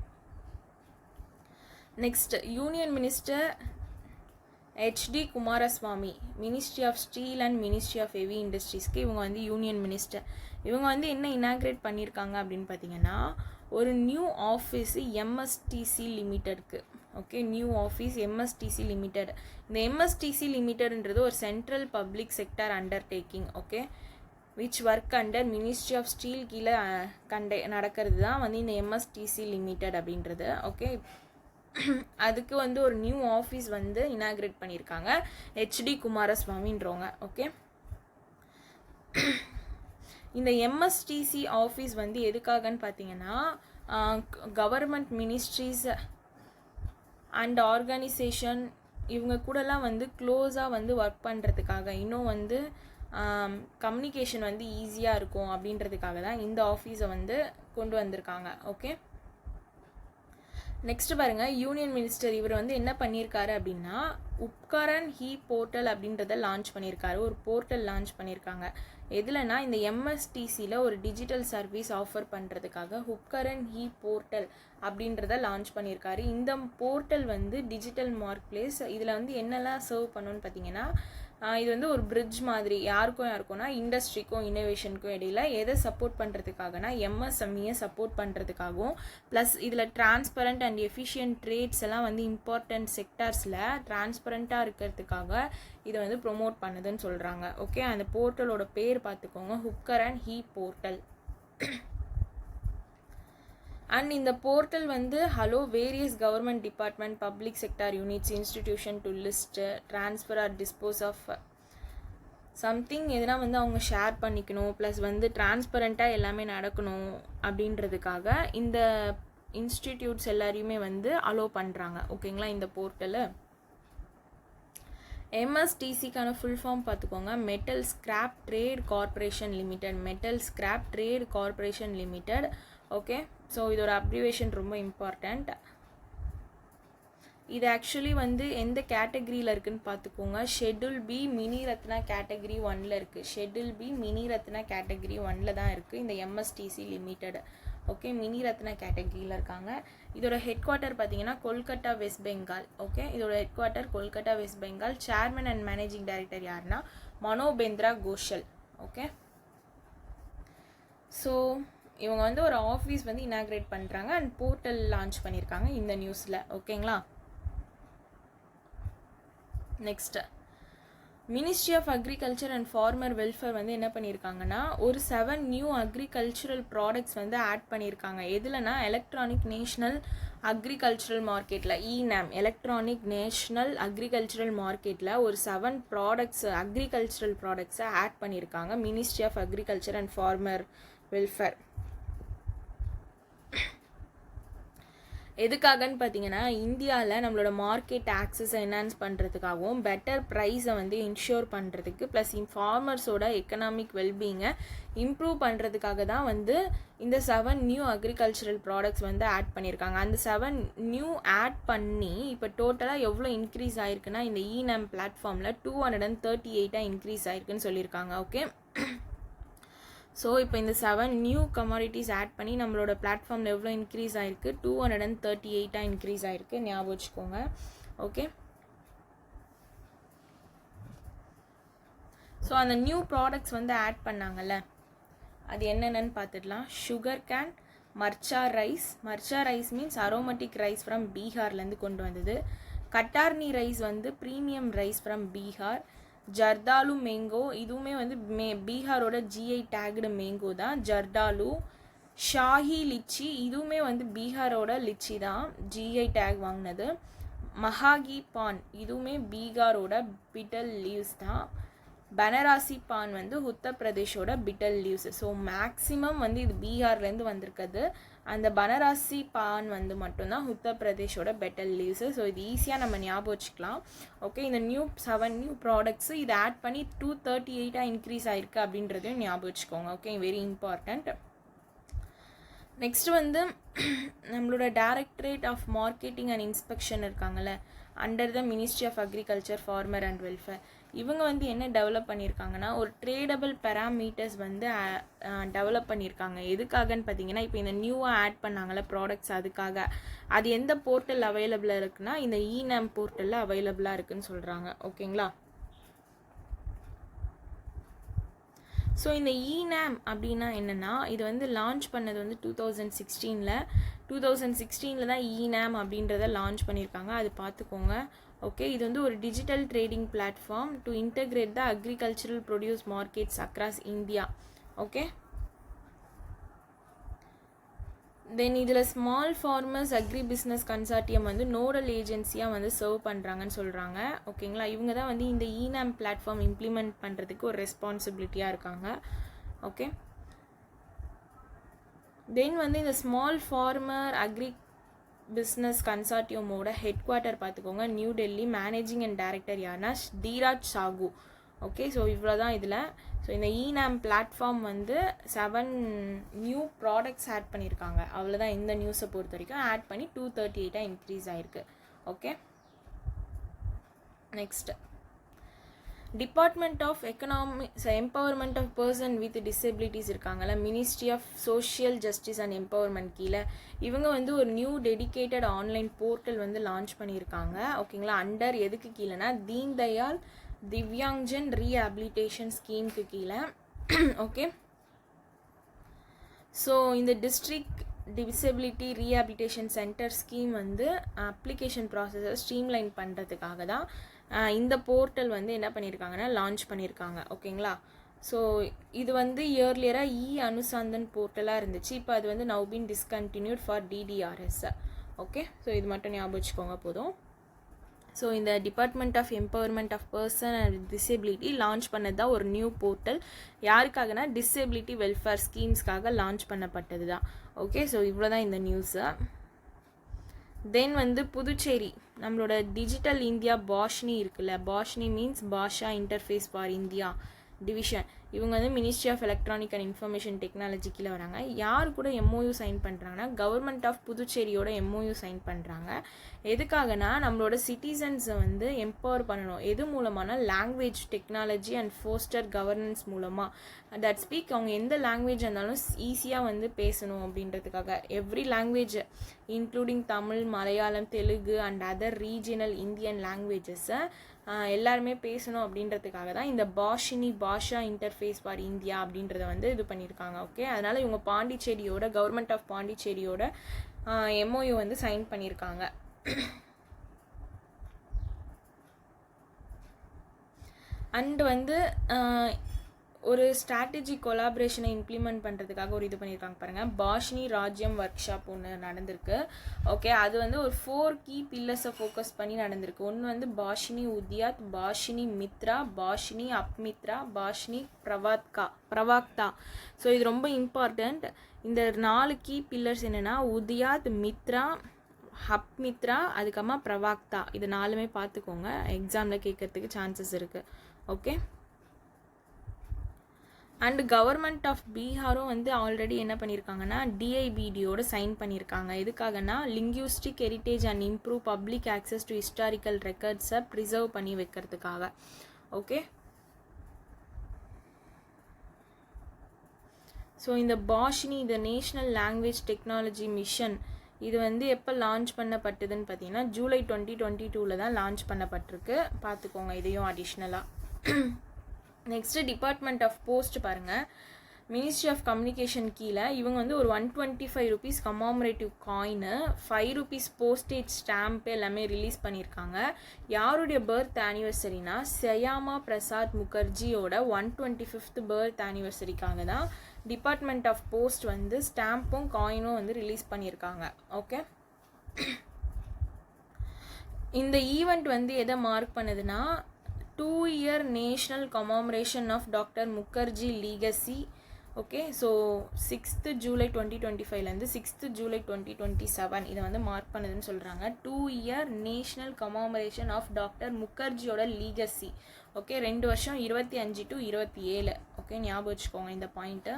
Next, union minister HD Kumaraswamy, ministry of steel and ministry of heavy இண்டஸ்ட்ரீஸ்க்கு இவங்க வந்து யூனியன் மினிஸ்டர். இவங்க வந்து என்ன இனாக்ரேட் பண்ணியிருக்காங்க அப்படின்னு பார்த்தீங்கன்னா ஒரு நியூ ஆஃபீஸு எம்எஸ்டிசி லிமிட்டெடுக்கு. Okay, new office MSTC limited. இந்த எம்எஸ்டிசி லிமிட்டெட்ன்றது ஒரு central public sector undertaking. Okay, which work under ministry of steel கீழே நடக்கிறது தான் வந்து இந்த எம்எஸ்டிசி லிமிடெட் அப்படின்றது. ஓகே, அதுக்கு வந்து ஒரு நியூ ஆஃபீஸ் வந்து இனாக்ரேட் பண்ணியிருக்காங்க ஹெச்டி குமாரசுவாமின்றவங்க. ஓகே, இந்த எம்எஸ்டிசி ஆஃபீஸ் வந்து எதுக்காகன்னு பார்த்தீங்கன்னா கவர்மெண்ட் மினிஸ்ட்ரிஸ் அண்ட் ஆர்கனைசேஷன் இவங்க கூடலாம் வந்து க்ளோஸாக வந்து ஒர்க் பண்ணுறதுக்காக, இன்னும் வந்து கம்யூனிகேஷன் வந்து ஈஸியாக இருக்கும் அப்படின்றதுக்காக தான் இந்த ஆஃபீஸை வந்து கொண்டு வந்திருக்காங்க. ஓகே, நெக்ஸ்ட் பாருங்கள், யூனியன் மினிஸ்டர் இவர் வந்து என்ன பண்ணியிருக்காரு அப்படின்னா உப்கரன் ஹீ போர்ட்டல் அப்படின்றத லான்ச் பண்ணியிருக்காரு. ஒரு போர்ட்டல் லான்ச் பண்ணியிருக்காங்க. எதுலனா இந்த எம்எஸ்டிசியில் ஒரு டிஜிட்டல் சர்வீஸ் ஆஃபர் பண்ணுறதுக்காக உப்கரன் ஹீ போர்ட்டல் அப்படின்றத லான்ச் பண்ணியிருக்காரு. இந்த போர்ட்டல் வந்து டிஜிட்டல் மார்க் பிளேஸ். இதில் வந்து என்னெல்லாம் சர்வ் பண்ணணும்னு பார்த்தீங்கன்னா இது வந்து ஒரு பிரிட்ஜ் மாதிரி, யாருக்கும்னா இண்டஸ்ட்ரிக்கும் இன்னோவேஷனுக்கும் இடையில எதை சப்போர்ட் பண்ணுறதுக்காகனா எம்எஸ்எம்இயை சப்போர்ட் பண்ணுறதுக்காகவும், ப்ளஸ் இதில் டிரான்ஸ்பரண்ட் அண்ட் எஃபிஷியன்ட் ட்ரேட்ஸ் எல்லாம் வந்து இம்பார்ட்டன்ட் செக்டார்ஸில் டிரான்ஸ்பரண்ட்டாக இருக்கிறதுக்காக இதை வந்து ப்ரொமோட் பண்ணுதுன்னு சொல்கிறாங்க. ஓகே, அந்த போர்ட்டலோட பேர் பார்த்துக்கோங்க, உப்கரன் ஹீ போர்ட்டல். அண்ட் இந்த போர்ட்டல் வந்து various government department, public sector units, institution to list, transfer or dispose of something எதுனா வந்து அவங்க ஷேர் பண்ணிக்கணும், ப்ளஸ் வந்து டிரான்ஸ்பரண்ட்டாக எல்லாமே நடக்கணும் அப்படின்றதுக்காக இந்த இன்ஸ்டிடியூட்ஸ் எல்லாரையுமே வந்து அலோவ் பண்ணுறாங்க. ஓகேங்களா, இந்த போர்ட்டலு. எம்எஸ்டிசிக்கான ஃபுல் ஃபார்ம் பார்த்துக்கோங்க, metal scrap trade corporation limited. Metal scrap trade corporation limited okay, so இதோட அப்ரிவேஷன் ரொம்ப இம்பார்ட்டண்ட். இது ஆக்சுவலி வந்து எந்த கேட்டகரியில் இருக்குதுன்னு பார்த்துக்கோங்க. Schedule B mini Ratna category 1ல் இருக்குது. Schedule B mini Ratna category 1ல் தான் இருக்குது இந்த MSTC limited. Okay, mini Ratna கேட்டகரியில் இருக்காங்க. இதோட ஹெட் குவார்ட்டர் பார்த்தீங்கன்னா கொல்கட்டா வெஸ்ட் பெங்கால். ஓகே, இதோட headquarter Kolkata West Bengal. Chairman and managing director யாருன்னா மனோபேந்திரா கோஷல். ஓகே, ஸோ இவங்க வந்து ஒரு ஆஃபீஸ் வந்து இனாக்ரேட் பண்ணுறாங்க அண்ட் போர்ட்டல் லான்ச் பண்ணியிருக்காங்க இந்த நியூஸில். ஓகேங்களா. Next ministry of agriculture and farmer welfare வந்து என்ன பண்ணியிருக்காங்கன்னா ஒரு 7 நியூ அக்ரிகல்ச்சுரல் ப்ராடக்ட்ஸ் வந்து ஆட் பண்ணியிருக்காங்க. எதுலனா எலக்ட்ரானிக் நேஷ்னல் அக்ரிகல்ச்சுரல் மார்க்கெட்டில், இநேம் எலக்ட்ரானிக் நேஷ்னல் அக்ரிகல்ச்சுரல் மார்க்கெட்டில் ஒரு 7 ப்ராடக்ட்ஸ் அக்ரிகல்ச்சுரல் ப்ராடக்ட்ஸை ஆட் பண்ணியிருக்காங்க ministry of agriculture and farmer welfare. எதுக்காகன்னு பார்த்தீங்கன்னா இந்தியாவில் நம்மளோட மார்க்கெட் ஆக்சஸை என்ஹான்ஸ் பண்ணுறதுக்காகவும் பெட்டர் ப்ரைஸை வந்து இன்ஷூர் பண்ணுறதுக்கு ப்ளஸ் ஃபார்மர்ஸோட எக்கனாமிக் வெல்பீங்கை இம்ப்ரூவ் பண்ணுறதுக்காக தான் வந்து இந்த 7 நியூ அக்ரிகல்ச்சரல் ப்ராடக்ட்ஸ் வந்து ஆட் பண்ணியிருக்காங்க. அந்த 7 நியூ ஆட் பண்ணி இப்போ டோட்டலாக எவ்வளோ இன்க்ரீஸ் ஆயிருக்குன்னா இந்த இநேம் பிளாட்ஃபார்மில் 238 இன்க்ரீஸ் ஆயிருக்குன்னு சொல்லியிருக்காங்க. ஓகே, ஸோ இப்போ இந்த 7 நியூ கமாடிட்டிஸ் ஆட் பண்ணி நம்மளோட பிளாட்ஃபார்மில் எவ்வளோ இன்க்ரீஸ் ஆகிருக்கு 238 இன்க்ரீஸ் ஆகிருக்கு, ஞாபகம் வச்சுக்கோங்க. ஓகே, ஸோ அந்த நியூ ப்ராடக்ட்ஸ் வந்து ஆட் பண்ணாங்கல்ல அது என்னென்னு பார்த்துடலாம். Sugar cane, Marcha rice. Marcha rice means aromatic rice from பீகார்லேருந்து கொண்டு வந்தது. கட்டார்னி ரைஸ் வந்து premium rice from Bihar. Zardalu mango, இதுவுமே வந்து பீகாரோட ஜிஐ டேக்டு மேங்கோ தான் ஜர்தாலு. ஷாஹி லிச்சி, இதுவுமே வந்து பீகாரோட லிச்சி தான் ஜிஐ டேக் வாங்கினது. மஹாகி பான், இதுவுமே பீகாரோட பிட்டல் லீவ்ஸ் தான். பனராசி பான் வந்து உத்தரப்பிரதேஷோட பிட்டல் லீவ்ஸ். ஸோ மேக்ஸிமம் வந்து இது பீகார்லேருந்து வந்திருக்குது. அந்த பனராசி பான் வந்து மட்டும்தான் உத்தரப்பிரதேஷோட பெட்டல் லீவ்ஸு. ஸோ இது ஈஸியாக நம்ம ஞாபகம் வச்சுக்கலாம். ஓகே, இந்த 7 நியூ ப்ராடக்ட்ஸு இதை ஆட் பண்ணி 238 இன்க்ரீஸ் ஆகிருக்கு அப்படின்றதையும் ஞாபகம் வச்சுக்கோங்க. Okay, very important. நெக்ஸ்ட் வந்து நம்மளோட directorate of marketing and inspection இருக்காங்கல்ல under the ministry of agriculture farmer and welfare. இவங்க வந்து என்ன டெவலப் பண்ணியிருக்காங்கன்னா ஒரு ட்ரேடபிள் பேராமீட்டர்ஸ் வந்து டெவலப் பண்ணியிருக்காங்க. எதுக்காகன்னு பார்த்தீங்கன்னா இப்போ இந்த நியூவாக ஆட் பண்ணாங்கல்ல ப்ராடக்ட்ஸ், அதுக்காக அது எந்த போர்ட்டல் அவைலபிளாக இருக்குன்னா இந்த இநேம் போர்ட்டலில் அவைலபிளாக இருக்குன்னு சொல்கிறாங்க. ஓகேங்களா. ஸோ இந்த இநேம் அப்படின்னா என்னென்னா இது வந்து லான்ச் பண்ணது வந்து 2016 தான் இநேம் அப்படின்றத லான்ச் பண்ணியிருக்காங்க. அது பார்த்துக்கோங்க. ஓகே, இது வந்து ஒரு digital trading platform to integrate the agricultural produce markets across India. Okay, then இதில் small farmers agri business consortium வந்து நோடல் ஏஜென்சியாக வந்து சர்வ் பண்ணுறாங்கன்னு சொல்கிறாங்க. ஓகேங்களா, இவங்க தான் வந்து இந்த இநேம் பிளாட்ஃபார்ம் இம்ப்ளிமெண்ட் பண்ணுறதுக்கு ஒரு ரெஸ்பான்சிபிலிட்டியாக இருக்காங்க. ஓகே, தென் வந்து இந்த ஸ்மால் ஃபார்மர் அக்ரி பிஸ்னஸ் கன்சார்டியமோட ஹெட் குவார்ட்டர் பார்த்துக்கோங்க new Delhi. Managing and director யாருன்னா தீராஜ் சாகு. ஓகே, ஸோ இவ்வளோ தான் இதில். ஸோ இந்த இநேம் பிளாட்ஃபார்ம் வந்து 7 நியூ ப்ராடக்ட்ஸ் ஆட் பண்ணியிருக்காங்க. அவ்வளோதான் இந்த நியூஸை பொறுத்த வரைக்கும். ஆட் பண்ணி 238 இன்க்ரீஸ் ஆகிருக்கு. Okay, next department of empowerment of person with disabilities இருக்காங்கல்ல ministry of social justice and empowerment கீழே இவங்க வந்து ஒரு நியூ டெடிகேட்டட் ஆன்லைன் போர்ட்டல் வந்து லான்ச் பண்ணியிருக்காங்க. ஓகேங்களா, அண்டர் எதுக்கு கீழேனா தீன் தயாள் திவ்யாங்ஜன் ரீஹாபிலிட்டேஷன் ஸ்கீமுக்கு கீழே. ஓகே, ஸோ இந்த district disability rehabilitation centre scheme வந்து அப்ளிகேஷன் ப்ராசஸை ஸ்ட்ரீம்லைன் பண்ணுறதுக்காக தான் இந்த போர்ட்டல் வந்து என்ன பண்ணியிருக்காங்கன்னா லான்ச் பண்ணியிருக்காங்க. ஓகேங்களா, ஸோ இது வந்து இயர்லியராக அனுசந்தன் போர்ட்டலாக இருந்துச்சு. இப்போ அது வந்து now been discontinued for DDRS. Okay, so இது மட்டும் ஞாபகம் வச்சுக்கோங்க போதும். ஸோ இந்த department of empowerment of person and disability launch பண்ணது தான் ஒரு நியூ போர்ட்டல். யாருக்காகனா டிசபிலிட்டி வெல்ஃபேர் ஸ்கீம்ஸ்க்காக லான்ச் பண்ணப்பட்டது தான். ஓகே, ஸோ இவ்வளோ தான் இந்த நியூஸு. தென் வந்து புதுச்சேரி நம்மளோட டிஜிட்டல் இந்தியா பாஷ்னி இருக்குல்ல, Bhashini means Bhasha interface for India division. இவங்க வந்து ministry of electronic and information technology கீழே வராங்க. யார் கூட எம்ஓயு சைன் பண்ணுறாங்கன்னா கவர்மெண்ட் ஆஃப் புதுச்சேரியோட எம்ஓயு சைன் பண்ணுறாங்க. எதுக்காகனா நம்மளோட சிட்டிசன்ஸை வந்து எம்பவர் பண்ணணும். எது மூலமான language technology and foster governance மூலமாக தட் ஸ்பீக் அவங்க எந்த லாங்குவேஜ் இருந்தாலும் ஈஸியாக வந்து பேசணும் அப்படின்றதுக்காக every language including Tamil, Malayalam, Telugu and other regional Indian லாங்குவேஜஸை எல்லாருமே பேசணும் அப்படின்றதுக்காக தான் இந்த பாஷா இன்டர்ஃபேஸ் ஃபார் இந்தியா அப்படின்றத வந்து இது பண்ணியிருக்காங்க. ஓகே, அதனால் இவங்க பாண்டிச்சேரியோட கவர்மெண்ட் ஆஃப் பாண்டிச்சேரியோட எம்ஓயு வந்து சைன் பண்ணியிருக்காங்க. அண்ட் வந்து ஒரு ஸ்ட்ராட்டஜி கொலாபரேஷனை இம்ப்ளிமெண்ட் பண்ணுறதுக்காக ஒரு இது பண்ணியிருக்காங்க பாருங்கள். பாஷினி ராஜ்யம் ஒர்க் ஷாப் ஒன்று நடந்திருக்கு. ஓகே, அது வந்து ஒரு 4 கீ பில்லர்ஸை ஃபோக்கஸ் பண்ணி நடந்திருக்கு. ஒன்று வந்து பாஷினி உத்யாத், பாஷினி மித்ரா, பாஷினி அப்மித்ரா, பாஷினி பிரவாக்தா. ஸோ இது ரொம்ப இம்பார்ட்டண்ட். இந்த 4 கீ பில்லர்ஸ் என்னென்னா உத்யாத், மித்ரா, அப்மித்ரா, அதுக்கப்புறமா பிரவாக்தா. இது 4மே பார்த்துக்கோங்க, எக்ஸாமில் கேட்கறதுக்கு சான்சஸ் இருக்குது. ஓகே, அண்ட் கவர்மெண்ட் ஆஃப் பீகாரும் வந்து ஆல்ரெடி என்ன பண்ணியிருக்காங்கன்னா டிஐபிடியோட சைன் பண்ணியிருக்காங்க. எதுக்காகனா linguistic heritage and improve public access to historical ரெக்கார்ட்ஸை ப்ரிசர்வ் பண்ணி வைக்கிறதுக்காக. ஓகே, ஸோ இந்த பாஷினி இந்த நேஷ்னல் லாங்குவேஜ் டெக்னாலஜி மிஷன் இது வந்து எப்போ லான்ச் பண்ணப்பட்டதுன்னு பார்த்தீங்கன்னா ஜூலை 2022 தான் லான்ச் பண்ணப்பட்டிருக்கு. பார்த்துக்கோங்க இதையும் அடிஷ்னலாக. நெக்ஸ்ட்டு டிபார்ட்மெண்ட் ஆஃப் போஸ்ட் பாருங்கள். மினிஸ்ட்ரி ஆஃப் கம்யூனிகேஷன் கீழே இவங்க வந்து ஒரு 125 rupees commemorative coin, 5 rupees postage stamp எல்லாமே ரிலீஸ் பண்ணியிருக்காங்க. யாருடைய பர்த் ஆனிவர்சரினா சயாமா பிரசாத் முகர்ஜியோட 125th பர்த் ஆனிவர்சரிக்காக தான் டிபார்ட்மெண்ட் ஆஃப் போஸ்ட் வந்து ஸ்டாம்பும் காயினும் வந்து ரிலீஸ் பண்ணியிருக்காங்க. ஓகே, இந்த ஈவெண்ட் வந்து எதை மார்க் பண்ணுதுன்னா 2-year national commemoration of doctor Mukherjee legacy. Okay, so 6th July 2025லேருந்து 6th July 2027 இதை வந்து மார்க் பண்ணுதுன்னு சொல்கிறாங்க. 2-year national commemoration of doctor முகர்ஜியோட லீகசி. ஓகே, 2 வருஷம் 25 to 27. ஓகே, ஞாபகம் வச்சுக்கோங்க இந்த பாயிண்ட்டு.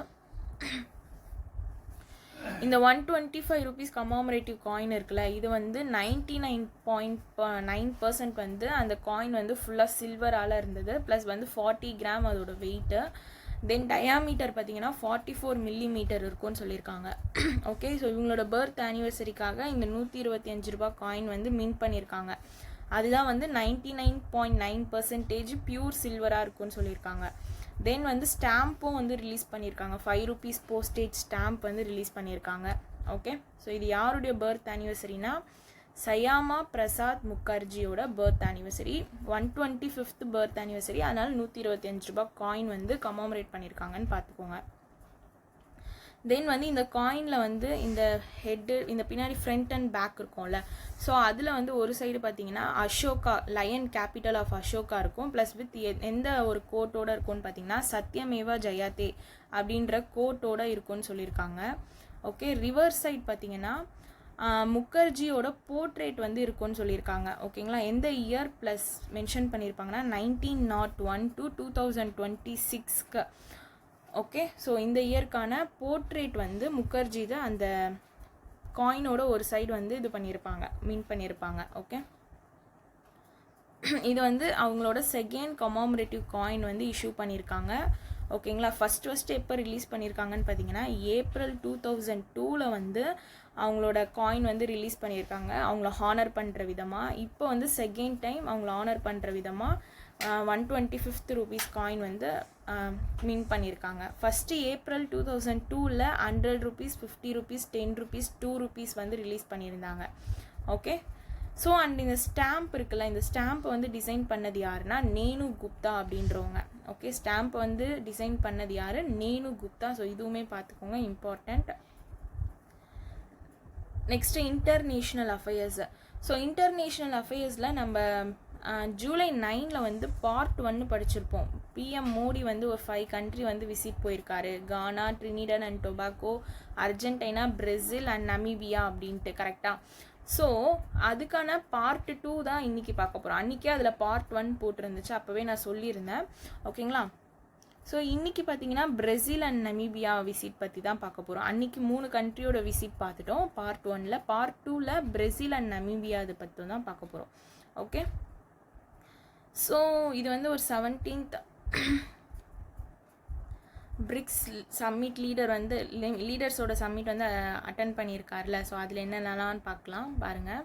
இந்த 125 rupees கமாமரேட்டிவ் காயின் இருக்குல்ல, இது வந்து 99.9% வந்து அந்த காயின் வந்து ஃபுல்லாக சில்வரால் இருந்தது. ப்ளஸ் வந்து 40 கிராம் அதோட வெயிட்டு. தென் டயாமீட்டர் பார்த்தீங்கன்னா 44 மில்லிமீட்டர் இருக்கும்னு சொல்லியிருக்காங்க. ஓகே, ஸோ இவங்களோட பர்த் ஆனிவர்சரிக்காக இந்த 125 ரூபா காயின் வந்து மின்ட் பண்ணியிருக்காங்க. அதுதான் வந்து 99.9% பியூர் சில்வராக இருக்கும்னு சொல்லியிருக்காங்க. தென் வந்து ஸ்டாம்பும் வந்து ரிலீஸ் பண்ணியிருக்காங்க. 5 rupees போஸ்டேஜ் ஸ்டாம்ப் வந்து ரிலீஸ் பண்ணியிருக்காங்க. ஓகே, ஸோ இது யாருடைய பர்த் ஆனிவர்சரினா சயாமா பிரசாத் முகர்ஜியோட birth anniversary, 125th birth anniversary. அதனால் 125 ரூபா காயின் வந்து கமாமரேட் பண்ணியிருக்காங்கன்னு பார்த்துக்கோங்க. தென் வந்து இந்த காயினில் வந்து இந்த ஹெட்டு இந்த பின்னாடி ஃப்ரண்ட் அண்ட் பேக் இருக்கும்ல, ஸோ அதில் வந்து ஒரு சைடு பார்த்தீங்கன்னா Ashoka lion capital of Ashoka இருக்கும். ப்ளஸ் வித் எந்த ஒரு கோட்டோடு இருக்கும்னு பார்த்தீங்கன்னா சத்யமேவா ஜெயதே அப்படின்ற கோட்டோடு இருக்கும்னு சொல்லியிருக்காங்க. ஓகே, ரிவர் சைட் பார்த்தீங்கன்னா முகர்ஜியோட போர்ட்ரேட் வந்து இருக்கும்னு சொல்லியிருக்காங்க. ஓகேங்களா, எந்த இயர் ப்ளஸ் மென்ஷன் பண்ணியிருப்பாங்கன்னா 1901 to 2026. ஓகே, ஸோ இந்த இயர்க்கான போர்ட்ரேட் வந்து முகர்ஜி தான் அந்த காயினோட ஒரு சைடு வந்து இது பண்ணியிருப்பாங்க, மின் பண்ணியிருப்பாங்க. ஓகே, இது வந்து அவங்களோட செகண்ட் கமாமரேட்டிவ் காயின் வந்து இஷ்யூ பண்ணியிருக்காங்க. ஓகேங்களா, ஃபஸ்ட்டு எப்போ ரிலீஸ் பண்ணியிருக்காங்கன்னு பார்த்தீங்கன்னா ஏப்ரல் 2002 வந்து அவங்களோட காயின் வந்து ரிலீஸ் பண்ணியிருக்காங்க, அவங்கள ஹானர் பண்ணுற விதமாக. இப்போ வந்து செகண்ட் டைம் அவங்கள ஹானர் பண்ணுற விதமாக 125th rupees காயின் வந்து மின் பண்ணியிருக்காங்க. First April 2002 100 rupees, 50 rupees, 10 rupees, 2 rupees வந்து ரிலீஸ் பண்ணியிருந்தாங்க. ஓகே, ஸோ அண்ட் இந்த ஸ்டாம்ப் இருக்குல்ல, இந்த ஸ்டாம்பை வந்து டிசைன் பண்ணது யாருன்னா நேனு குப்தா அப்படின்றவங்க. ஓகே, ஸ்டாம்பை வந்து டிசைன் பண்ணது யார்? நேனு குப்தா. ஸோ இதுவுமே பார்த்துக்கோங்க, important. Next international affairs. So international அஃபேர்ஸில் நம்ம ஜூலை 9 வந்து பார்ட் 1 படிச்சிருப்போம். பிஎம் மோடி வந்து ஒரு 5 country வந்து விசிட் போயிருக்காரு. Ghana, Trinidad and Tobago, Argentina, Brazil and Namibia அப்படின்ட்டு. கரெக்டாக? ஸோ அதுக்கான பார்ட் 2 தான் இன்றைக்கி பார்க்க போகிறோம். அன்றைக்கே அதில் பார்ட் 1 போட்டிருந்துச்சு, அப்போவே நான் சொல்லியிருந்தேன். ஓகேங்களா, ஸோ இன்றைக்கி பார்த்தீங்கன்னா பிரேசில் அண்ட் நமீபியா விசிட் பற்றி தான் பார்க்க போகிறோம். அன்றைக்கி 3 கண்ட்ரியோட விசிட் பார்த்துட்டோம் பார்ட் 1ல். பார்ட் 2ல் பிரேசில் அண்ட் நமீபியா அதை பற்றி தான் பார்க்க போகிறோம். ஓகே, ஸோ இது வந்து ஒரு 17th பிரிக்ஸ் சம்மிட் லீடர்ஸோட சம்மிட் வந்து அட்டன் பண்ணியிருக்காருல. ஸோ அதில் என்னென்னலாம் பார்க்கலாம் பாருங்கள்.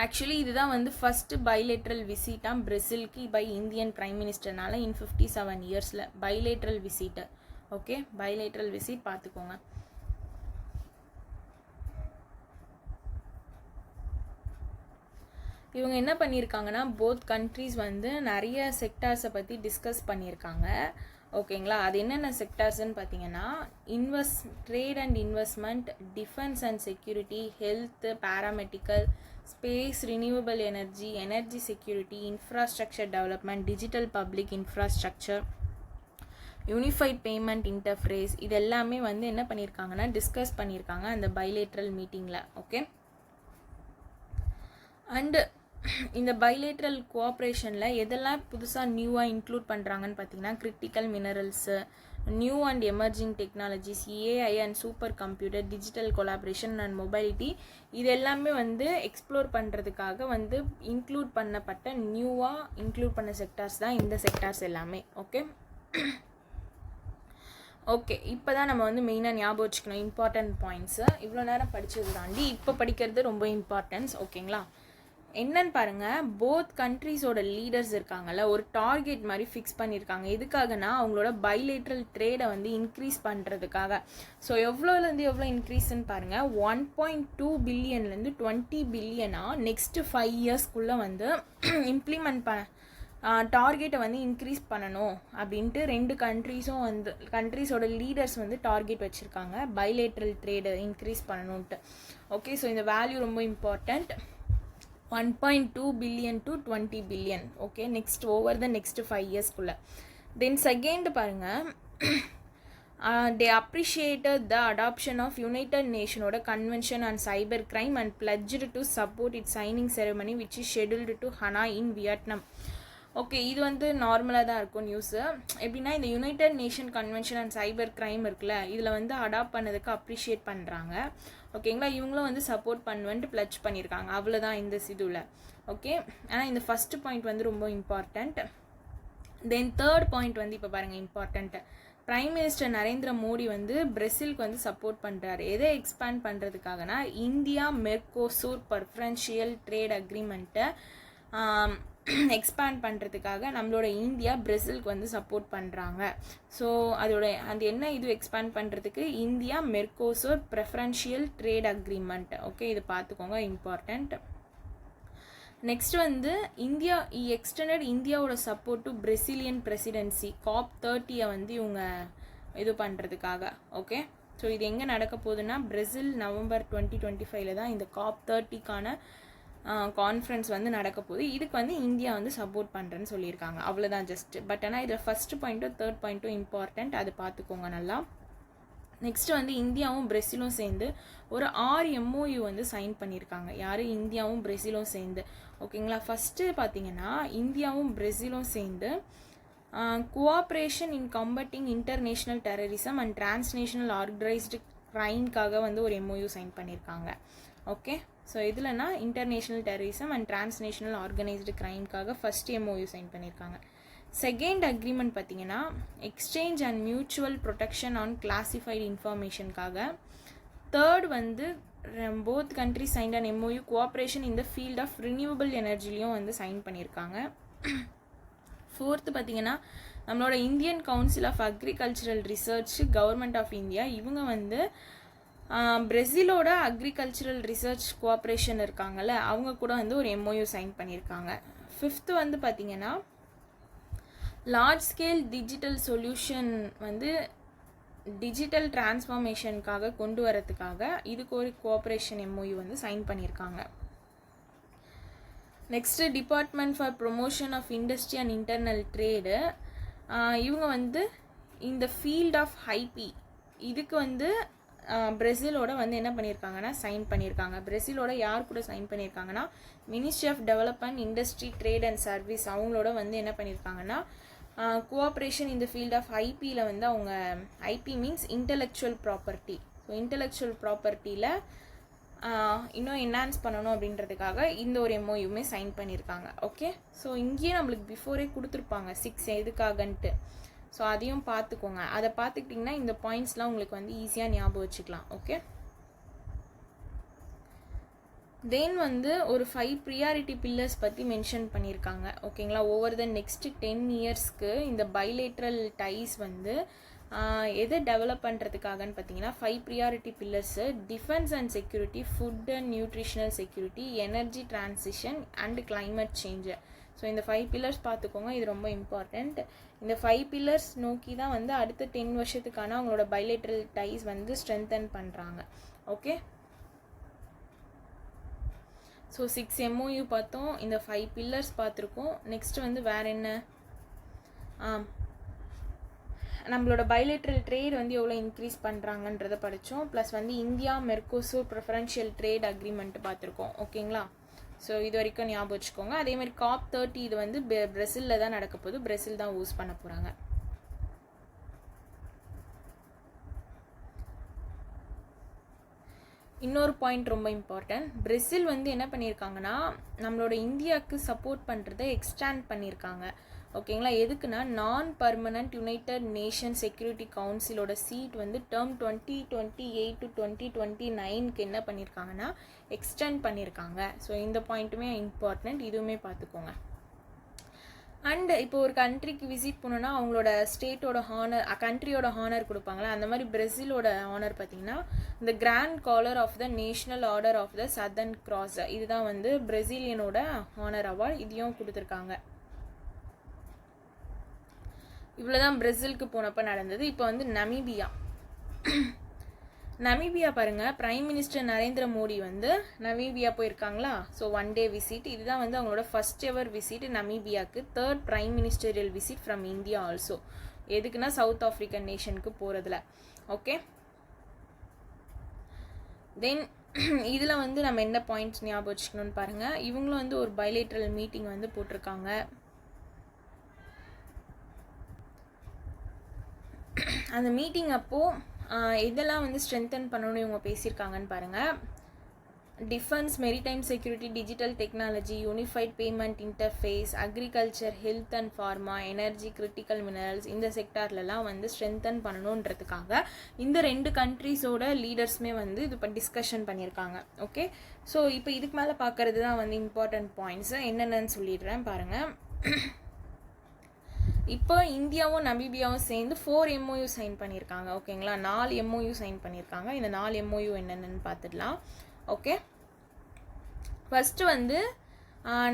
ஆக்சுவலி இதுதான் வந்து ஃபஸ்ட்டு பைலேட்ரல் விசிட்டாக பிரேசிலுக்கு பை இந்தியன் பிரைம் மினிஸ்டர்னால இன் 57 இயர்ஸில் bilateral visit. Okay, bilateral visit பார்த்துக்கோங்க. இவங்க என்ன பண்ணியிருக்காங்கன்னா போத் கண்ட்ரிஸ் வந்து நிறைய செக்டார்ஸை பற்றி டிஸ்கஸ் பண்ணியிருக்காங்க. ஓகேங்களா, அது என்னென்ன செக்டார்ஸ்ன்னு பார்த்தீங்கன்னா trade and investment, defence and security, health, paramedical, space, renewable energy, energy security, infrastructure development, digital public infrastructure, unified payment interface, இது எல்லாமே வந்து என்ன பண்ணியிருக்காங்கன்னா டிஸ்கஸ் பண்ணியிருக்காங்க அந்த பைலேட்ரல் மீட்டிங்கில். ஓகே, அண்டு இந்த பைலேட்ரல் கோஆப்ரேஷனில் எதெல்லாம் புதுசாக நியூவாக இன்க்ளூட் பண்ணுறாங்கன்னு பார்த்தீங்கன்னா critical minerals, new and emerging technologies, AI and super computer, digital collaboration and mobility, இது எல்லாமே வந்து எக்ஸ்ப்ளோர் பண்ணுறதுக்காக வந்து இன்க்ளூட் பண்ணப்பட்ட நியூவாக இன்க்ளூட் பண்ண செக்டார்ஸ் தான் இந்த செக்டார்ஸ் எல்லாமே. ஓகே ஓகே, இப்போ தான் நம்ம வந்து மெயினாக ஞாபகம் வச்சுக்கணும் இம்பார்ட்டன்ட் பாயிண்ட்ஸு. இவ்வளோ நேரம் படித்தது தாண்டி இப்போ படிக்கிறது ரொம்ப இம்பார்ட்டன்ஸ். ஓகேங்களா, என்னன்னு பாருங்கள், போத் கண்ட்ரிஸோட லீடர்ஸ் இருக்காங்கல்ல, ஒரு டார்கெட் மாதிரி ஃபிக்ஸ் பண்ணியிருக்காங்க. எதுக்காகனா அவங்களோட பைலேட்ரல் ட்ரேடை வந்து இன்க்ரீஸ் பண்ணுறதுக்காக. ஸோ எவ்வளோலேருந்து எவ்வளோ இன்க்ரீஸ்ன்னு பாருங்கள், 1.2 பில்லியன்லேருந்து 20 பில்லியனாக நெக்ஸ்ட்டு 5 இயர்ஸ்க்குள்ளே வந்து இம்ப்ளிமெண்ட் டார்கெட்டை வந்து இன்க்ரீஸ் பண்ணணும் அப்படின்ட்டு 2 கண்ட்ரிஸும் வந்து கண்ட்ரிஸோட லீடர்ஸ் வந்து டார்கெட் வச்சுருக்காங்க பைலேட்ரல் ட்ரேடை இன்க்ரீஸ் பண்ணணுன்ட்டு. ஓகே, ஸோ இந்த வேல்யூ ரொம்ப important. 1.2 billion to 20 billion. Okay, next over the next 5 இயர்ஸ்க்குள்ளே. தென் செகண்ட் பாருங்கள், they appreciated the adoption of United Nations Convention on Cyber Crime and pledged to support its signing ceremony which is scheduled to Hanoi in Vietnam. Okay, இது வந்து நார்மலாக தான் இருக்கும் news. எப்படின்னா இந்த united nation convention and cyber crime இருக்குல்ல, இதில் வந்து அடாப்ட் பண்ணதுக்கு அப்ரிஷியேட் பண்ணுறாங்க. ஓகேங்களா, இவங்களும் வந்து சப்போர்ட் பண்ணுவேன்ட்டு ப்ளட்ஜ் பண்ணியிருக்காங்க. அவ்வளோதான் இந்த இதுவில். ஓகே, ஆனால் இந்த ஃபஸ்ட்டு பாயிண்ட் வந்து ரொம்ப இம்பார்ட்டண்ட். தென் தேர்ட் பாயிண்ட் வந்து இப்போ பாருங்கள் important. Prime minister Narendra Modi வந்து பிரேசிலுக்கு வந்து சப்போர்ட் பண்ணுறாரு. எதை எக்ஸ்பேண்ட் பண்ணுறதுக்காகனா இந்தியா மெர்கோசூர் ப்ரிஃபரன்ஷியல் ட்ரேட் அக்ரிமெண்ட்டை எக்ஸ்பேண்ட் பண்ணுறதுக்காக நம்மளோட இந்தியா பிரேசிலுக்கு வந்து சப்போர்ட் பண்ணுறாங்க. ஸோ அது என்ன இது எக்ஸ்பேண்ட் பண்ணுறதுக்கு India Mercosur preferential trade agreement. Okay, இது பார்த்துக்கோங்க இம்பார்ட்டண்ட். நெக்ஸ்ட் வந்து இந்தியா எக்ஸ்டெண்டட் இந்தியாவோட support to Brazilian presidency COP30 வந்து இவங்க இது பண்ணுறதுக்காக. ஓகே, ஸோ இது எங்கே நடக்க போகுதுன்னா பிரேசில் நவம்பர் 2025 தான் இந்த COP30க்கான கான்ஃபரன்ஸ் வந்து நடக்க போகுது. இதுக்கு வந்து இந்தியா வந்து சப்போர்ட் பண்ணுறேன்னு சொல்லியிருக்காங்க. அவ்வளோதான் ஜஸ்ட். பட் ஆனால் இதில் ஃபஸ்ட்டு பாயிண்ட்டும் தேர்ட் பாயிண்ட்டும் இம்பார்ட்டண்ட், அது பார்த்துக்கோங்க நல்லா. நெக்ஸ்ட்டு வந்து இந்தியாவும் பிரேசிலும் சேர்ந்து ஒரு 6 MOU வந்து சைன் பண்ணியிருக்காங்க. யார்? இந்தியாவும் பிரேசிலும் சேர்ந்து. ஓகேங்களா, ஃபஸ்ட்டு பார்த்தீங்கன்னா இந்தியாவும் பிரேசிலும் சேர்ந்து cooperation in combating international terrorism and transnational organised க்ரைம்காக வந்து ஒரு MOU சைன் பண்ணியிருக்காங்க. ஓகே, ஸோ இதுலனா international terrorism and transnational organised க்ரைம்காக ஃபஸ்ட் MOU சைன் பண்ணியிருக்காங்க. செகண்ட் அக்ரிமெண்ட் பார்த்தீங்கன்னா exchange and mutual protection on classified இன்ஃபர்மேஷனுக்காக. தேர்ட் வந்து both country signed and MOU cooperation இந்த ஃபீல்ட் ஆஃப் ரினியூவபிள் எனர்ஜிலையும் வந்து சைன் பண்ணியிருக்காங்க. ஃபோர்த்து பார்த்தீங்கன்னா நம்மளோட Indian council of agricultural research government of India இவங்க வந்து பிரேசிலோட அக்ரிகல்ச்சரல் ரிசர்ச் கோஆப்ரேஷன் இருக்காங்கல்ல, அவங்க கூட வந்து ஒரு MOU சைன் பண்ணியிருக்காங்க. ஃபிஃப்த்து வந்து பார்த்திங்கன்னா லார்ஜ் ஸ்கேல் டிஜிட்டல் சொல்யூஷன் வந்து டிஜிட்டல் டிரான்ஸ்ஃபார்மேஷனுக்காக கொண்டு வரதுக்காக இதுக்கு ஒரு கோஆப்ரேஷன் MOU வந்து சைன் பண்ணியிருக்காங்க. Next department for promotion of industry and internal trade இவங்க வந்து இந்த ஃபீல்ட் ஆஃப் IP இதுக்கு வந்து பிரேசிலோட வந்து என்ன பண்ணியிருக்காங்கன்னா சைன் பண்ணியிருக்காங்க. பிரேசிலோட யார் கூட சைன் பண்ணியிருக்காங்கன்னா ministry of development industry trade and service அவங்களோட வந்து என்ன பண்ணியிருக்காங்கன்னா கோஆப்ரேஷன் இந்த ஃபீல்ட் ஆஃப் ஐபியில் வந்து அவங்க IP means intellectual property. So intellectual ப்ராப்பர்ட்டியில் இன்னும் என்ஹான்ஸ் பண்ணணும் அப்படின்றதுக்காக இந்த ஒரு எம்ஓயுமே சைன் பண்ணியிருக்காங்க. ஓகே, ஸோ இங்கேயே நம்மளுக்கு பிஃபோரே கொடுத்துருப்பாங்க 6 எதுக்காகன்ட்டு. ஸோ அதையும் பார்த்துக்கோங்க. அதை பார்த்துக்கிட்டிங்கன்னா இந்த பாயிண்ட்ஸ்லாம் உங்களுக்கு வந்து ஈஸியாக ஞாபகம் வச்சுக்கலாம். ஓகே, தென் வந்து ஒரு 5 ப்ரியாரிட்டி பில்லர்ஸ் பற்றி மென்ஷன் பண்ணியிருக்காங்க. ஓகேங்களா, ஓவர் த நெக்ஸ்ட் 10 இயர்ஸ்க்கு இந்த பைலேட்ரல் டைஸ் வந்து எதை டெவலப் பண்ணுறதுக்காகன்னு பார்த்தீங்கன்னா 5 priority pillars: defence and security, food and nutritional security, energy transition and climate change. So இந்த 5 பில்லர்ஸ் பார்த்துக்கோங்க, இது ரொம்ப இம்பார்ட்டண்ட். இந்த 5 பில்லர்ஸ் நோக்கி தான் வந்து அடுத்த 10 வருஷத்துக்கான அவங்களோட பைலேட்ரல் டைஸ் வந்து ஸ்ட்ரென்தன் பண்ணுறாங்க. ஓகே, ஸோ 6 எம்ஓயு பார்த்தோம், இந்த 5 பில்லர்ஸ் பார்த்துருக்கோம். நெக்ஸ்ட் வந்து வேறு என்ன, நம்மளோட பைலேட்ரல் ட்ரேட் வந்து எவ்வளோ இன்க்ரீஸ் பண்ணுறாங்கன்றதை படித்தோம். ப்ளஸ் வந்து India Mercosur preferential trade agreement பார்த்துருக்கோம். ஓகேங்களா, ஸோ இது வரைக்கும் ஞாபகம் வச்சுக்கோங்க. அதேமாதிரி COP30 இது வந்து பிரேசிலில் தான் நடக்க போகுது, பிரேசில் தான் யூஸ் பண்ண போகிறாங்க. இன்னொரு பாயிண்ட் ரொம்ப இம்பார்ட்டன்ட், பிரேசில் வந்து என்ன பண்ணியிருக்காங்கன்னா நம்மளோட இந்தியாவுக்கு சப்போர்ட் பண்ணுறதை எக்ஸ்டாண்ட் பண்ணியிருக்காங்க. ஓகேங்களா, எதுக்குன்னா நான் பர்மனன்ட் யுனைடெட் நேஷன் செக்யூரிட்டி கவுன்சிலோட சீட் வந்து டேர்ம் 2028 to 2029க்கு என்ன பண்ணியிருக்காங்கன்னா எக்ஸ்டெண்ட் பண்ணியிருக்காங்க. ஸோ இந்த பாயிண்ட்டுமே இம்பார்ட்டன்ட், இதுவுமே பார்த்துக்கோங்க. அண்ட் இப்போ ஒரு கண்ட்ரிக்கு விசிட் பண்ணோன்னா அவங்களோட ஸ்டேட்டோட ஹானர், கண்ட்ரியோட ஹானர் கொடுப்பாங்களே, அந்த மாதிரி பிரேசிலோட ஹானர் பார்த்தீங்கன்னா இந்த grand collar of the national order of the southern cross, இதுதான் வந்து பிரேசிலியனோட ஹானர் அவார்டு, இதையும் கொடுத்துருக்காங்க. இவ்வளோதான் பிரேசிலுக்கு போனப்போ நடந்தது. இப்போ வந்து நமீபியா பாருங்கள், பிரைம் மினிஸ்டர் நரேந்திர மோடி வந்து நமீபியா போயிருக்காங்களா. ஸோ 1 day விசிட், இதுதான் வந்து அவங்களோட ஃபர்ஸ்ட் எவர் விசிட் நமீபியாவுக்கு. 3rd prime ministerial visit from India also. எதுக்குன்னா சவுத் ஆஃப்ரிக்கன் நேஷனுக்கு போகிறதுல. ஓகே, தென் இதில் வந்து நம்ம என்ன பாயிண்ட்ஸ் ஞாபகம் வச்சுக்கணும்னு பாருங்கள். இவங்களும் வந்து ஒரு பைலேட்ரல் மீட்டிங் வந்து போட்டிருக்காங்க. அந்த மீட்டிங் அப்போது இதெல்லாம் வந்து ஸ்ட்ரென்தன் பண்ணணும்னு இவங்க பேசியிருக்காங்கன்னு பாருங்கள். Defence, maritime security, digital technology, unified payment interface, agriculture, health and pharma, energy, critical minerals, இந்த செக்டார்லலாம் வந்து ஸ்ட்ரென்தன் பண்ணணுன்றதுக்காக இந்த 2 கண்ட்ரீஸோட லீடர்ஸுமே வந்து இது இப்போ டிஸ்கஷன் பண்ணியிருக்காங்க. ஓகே, ஸோ இப்போ இதுக்கு மேலே பார்க்குறது தான் வந்து இம்பார்ட்டன்ட் பாயிண்ட்ஸு என்னென்னு சொல்லிடுறேன் பாருங்கள். இப்போ இந்தியாவும் நமீபியாவும் சேர்ந்து 4 MOU சைன் பண்ணியிருக்காங்க. ஓகேங்களா, 4 MOU சைன் பண்ணியிருக்காங்க. இந்த 4 MOU என்னென்னு பார்த்துடலாம். ஓகே, ஃபஸ்ட்டு வந்து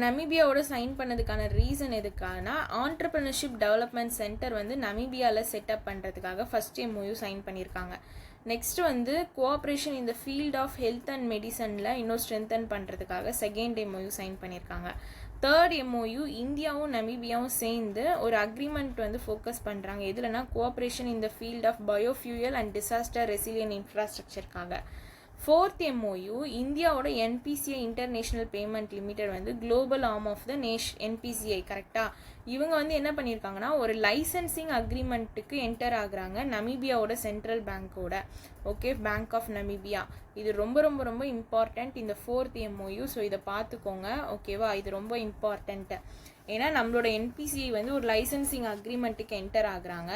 நமீபியாவோட சைன் பண்ணதுக்கான ரீசன் எதுக்காகனா ஆண்டர்பிரினர்ஷிப் டெவலப்மெண்ட் சென்டர் வந்து நமீபியாவில் செட்டப் பண்ணுறதுக்காக ஃபஸ்ட் MOU சைன் பண்ணியிருக்காங்க. நெக்ஸ்ட் வந்து கோஆப்ரேஷன் இந்த ஃபீல்ட் ஆஃப் ஹெல்த் அண்ட் மெடிசனில் இன்னும் ஸ்ட்ரென்தன் பண்ணுறதுக்காக செகண்ட் MOU சைன் பண்ணியிருக்காங்க. 3rd MOU இந்தியாவும் நமீபியாவும் சேர்ந்து ஒரு அக்ரிமெண்ட் வந்து ஃபோக்கஸ் பண்ணுறாங்க. எதுலனா கோஆப்ரேஷன் இந்த field of biofuel and disaster resilient இன்ஃப்ராஸ்ட்ரக்சருக்காக. 4th MOU இந்தியாவோட NPCI இன்டர்நேஷ்னல் பேமெண்ட் லிமிடெட் வந்து global arm of the NPCI கரெக்டாக. இவங்க வந்து என்ன பண்ணியிருக்காங்கன்னா ஒரு லைசன்சிங் அக்ரிமெண்ட்டுக்கு என்டர் ஆகுறாங்க நமீபியாவோட சென்ட்ரல் பேங்க்கோட. Okay, bank of Namibia. இது ரொம்ப ரொம்ப ரொம்ப இம்பார்ட்டண்ட் இந்த 4th MOU. ஸோ இதை பார்த்துக்கோங்க. ஓகேவா, இது ரொம்ப இம்பார்ட்டண்ட்டு. ஏன்னா நம்மளோட NPCI வந்து ஒரு லைசன்சிங் அக்ரிமெண்ட்டுக்கு என்டர் ஆகுறாங்க.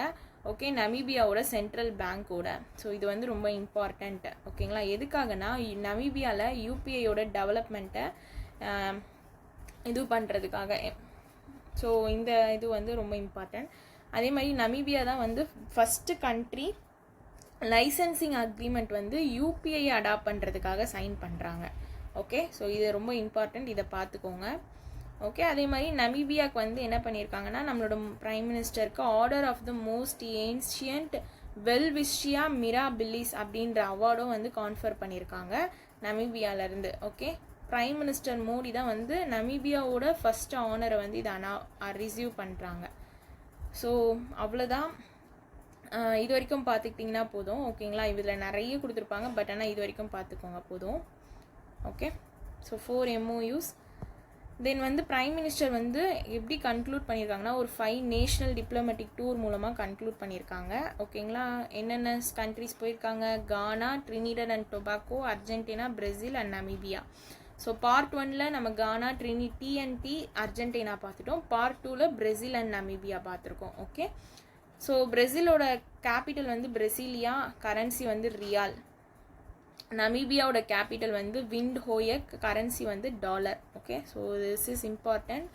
ஓகே, நமீபியாவோட சென்ட்ரல் பேங்க்கோட. ஸோ இது வந்து ரொம்ப இம்பார்ட்டண்ட்டு. ஓகேங்களா, எதுக்காகனா நமீபியாவில் UPIயோட டெவலப்மெண்ட்டை இது பண்ணுறதுக்காக. ஸோ இந்த இது வந்து ரொம்ப இம்பார்ட்டண்ட். அதே மாதிரி நமீபியா தான் வந்து ஃபஸ்ட்டு கண்ட்ரி லைசன்சிங் அக்ரிமெண்ட் வந்து UPI அடாப்ட் பண்ணுறதுக்காக சைன் பண்ணுறாங்க. ஓகே, ஸோ இது ரொம்ப இம்பார்ட்டண்ட், இதை பார்த்துக்கோங்க. ஓகே, அதே மாதிரி நமீபியாவுக்கு வந்து என்ன பண்ணியிருக்காங்கன்னா நம்மளோட பிரைம் மினிஸ்டருக்கு order of the most ancient Welwitschia mirabilis அப்படின்ற அவார்டும் வந்து கான்ஃபர் பண்ணியிருக்காங்க நமீபியாவிலேருந்து. ஓகே, பிரைம் மினிஸ்டர் மோடி தான் வந்து நமீபியாவோட ஃபஸ்ட் ஆனரை வந்து இதை ரிசீவ் பண்ணுறாங்க. ஸோ அவ்வளோதான். இது வரைக்கும் பார்த்துக்கிட்டிங்கன்னா போதும். ஓகேங்களா, இதில் நிறைய கொடுத்துருப்பாங்க, பட் ஆனால் இது வரைக்கும் பார்த்துக்கோங்க போதும். Okay, so 4 MOUs. தென் வந்து பிரைம் மினிஸ்டர் வந்து எப்படி கன்க்ளூட் பண்ணியிருக்காங்கன்னா ஒரு 5 நேஷ்னல் டிப்ளமேட்டிக் டூர் மூலமாக கன்க்ளூட் பண்ணியிருக்காங்க. ஓகேங்களா, என்னென்ன கண்ட்ரிஸ் போயிருக்காங்க? கானா, ட்ரினிடட் and Tobago, Argentina, Brazil and Namibia. So part 1ல் நம்ம கானா, TNT, அர்ஜென்டினா பார்த்துட்டோம். பார்ட் 2ல் பிரேசில் அண்ட் நமீபியா பார்த்துருக்கோம். ஓகே, ஸோ பிரேசிலோட கேபிட்டல் வந்து பிரேசிலியா, கரன்சி வந்து ரியால். நமீபியாவோட கேபிட்டல் வந்து விண்ட்ஹோயக், கரன்சி வந்து dollar. Okay, so this is important.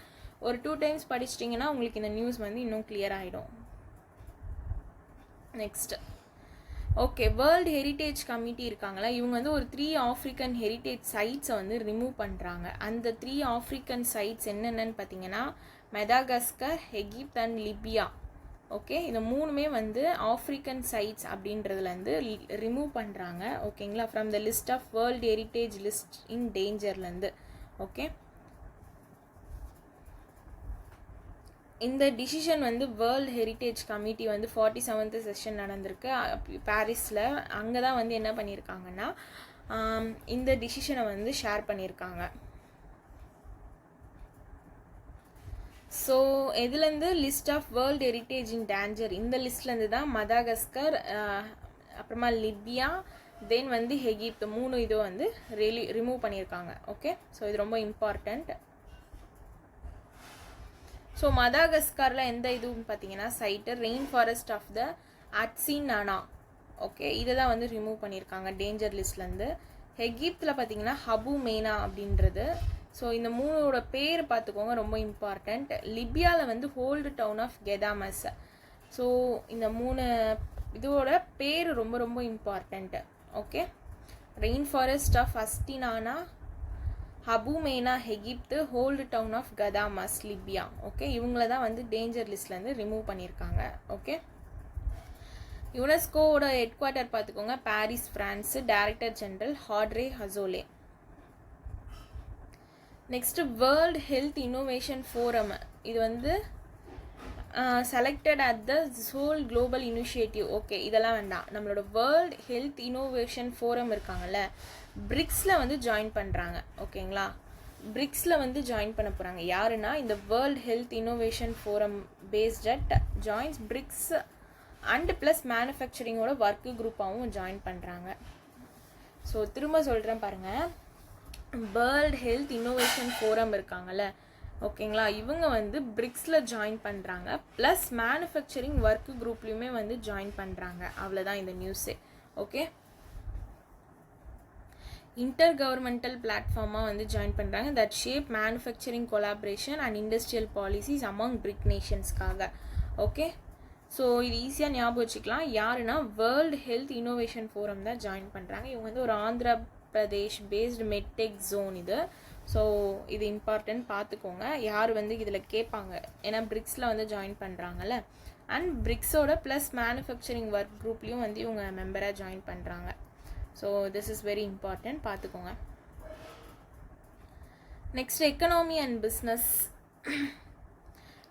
ஒரு 2 டைம்ஸ் படிச்சிட்டிங்கன்னா உங்களுக்கு இந்த நியூஸ் வந்து இன்னும் கிளியர் ஆகிடும். Next, okay, world heritage committee இருக்காங்களா, இவங்க வந்து ஒரு 3 ஆஃப்ரிக்கன் ஹெரிட்டேஜ் சைட்ஸை வந்து ரிமூவ் பண்ணுறாங்க. அந்த 3 ஆஃப்ரிக்கன் சைட்ஸ் என்னென்னு பார்த்தீங்கன்னா Madagascar, Egypt and Libya. Okay, இந்த 3மே வந்து ஆஃப்ரிக்கன் சைட்ஸ் அப்படின்றதுலேருந்து ரிமூவ் பண்ணுறாங்க. ஓகேங்களா, from the list of world heritage list in டேஞ்சர்லேருந்து. ஓகே, இந்த டிசிஷன் வந்து வேர்ல்டு ஹெரிட்டேஜ் கமிட்டி வந்து 47th செஷன் நடந்திருக்கு பாரிஸில். அங்கே தான் வந்து என்ன பண்ணியிருக்காங்கன்னா இந்த டிசிஷனை வந்து ஷேர் பண்ணியிருக்காங்க. ஸோ இதுலேருந்து list of world heritage in danger, இந்த லிஸ்ட்லேருந்து தான் மதாகஸ்கர், அப்புறமா லிபியா, தென் வந்து எகிப்த் 3 இது வந்து ரிமூவ் பண்ணியிருக்காங்க. ஓகே, ஸோ இது ரொம்ப இம்பார்ட்டண்ட். ஸோ மதாகஸ்கரில் எந்த இதுன்னு பார்த்தீங்கன்னா site rain forest of the Atsinanana. Okay, இதை தான் வந்து ரிமூவ் பண்ணியிருக்காங்க டேஞ்சர் லிஸ்ட்லேருந்து. எகிப்தில் பார்த்தீங்கன்னா ஹபுமேனா அப்படின்றது. ஸோ இந்த 3ஓட பேர் பார்த்துக்கோங்க, ரொம்ப இம்பார்ட்டண்ட். லிபியாவில் வந்து old town of Ghadames. So இந்த 3 இதோட பேர் ரொம்ப ரொம்ப important. Okay, rain forest of அஸ்டினானா, Abu Mena Egypt, old town of Ghadames Libya. Okay, இவங்கள தான் வந்து டேஞ்சர் லிஸ்ட்லேருந்து ரிமூவ் பண்ணியிருக்காங்க. ஓகே, யுனெஸ்கோவோட ஹெட் குவார்ட்டர் பார்த்துக்கோங்க Paris, France. Director general Audrey Azoulay. Next, world health innovation forum. இது வந்து selected at the Seoul global initiative. Okay, இதெல்லாம் வேண்டாம். நம்மளோட வேர்ல்டு ஹெல்த் இன்னோவேஷன் ஃபோரம் இருக்காங்கல்ல, பிரிக்ஸில் வந்து ஜாயின் பண்ணுறாங்க. ஓகேங்களா, பிரிக்ஸில் வந்து ஜாயின் பண்ண போகிறாங்க. யாருன்னா இந்த world health innovation forum based at joins BRICS and plus மேனுஃபேக்சரிங்கோட ஒர்க்கு குரூப்பாகவும் ஜாயின் பண்ணுறாங்க. ஸோ திரும்ப சொல்கிறேன் பாருங்கள், வேர்ல்டு ஹெல்த் இன்னோவேஷன் ஃபோரம் இருக்காங்கல்ல, ஓகேங்களா, இவங்க வந்து பிரிக்ஸில் ஜாயின் பண்ணுறாங்க, ப்ளஸ் மேனுஃபேக்சரிங் ஒர்க்கு குரூப்லேயுமே வந்து ஜாயின் பண்ணுறாங்க. அவ்வளோதான் இந்த நியூஸே. ஓகே, இன்டர் கவர்மெண்டல் பிளாட்ஃபார்மாக வந்து ஜாயின் பண்ணுறாங்க that shape manufacturing collaboration and industrial policies among BRIC நேஷன்ஸ்க்காக. ஓகே, ஸோ இது ஈஸியாக ஞாபகம் வச்சுக்கலாம். யாருன்னா வேர்ல்டு ஹெல்த் இன்னோவேஷன் ஃபோரம் தான் ஜாயின் பண்ணுறாங்க. இவங்க வந்து ஒரு Andhra Pradesh based medtech zone இது. ஸோ இது இம்பார்ட்டன்ட் பார்த்துக்கோங்க. யார் வந்து இதில் கேட்பாங்க, ஏன்னா பிரிக்ஸில் வந்து ஜாயின் பண்ணுறாங்கல்ல, அண்ட் பிரிக்ஸோட ப்ளஸ் மேனுஃபேக்சரிங் ஒர்க் குரூப்லேயும் வந்து இவங்க மெம்பராக ஜாயின் பண்ணுறாங்க. So this is very important, பார்த்துக்கோங்க. Next, economy and business.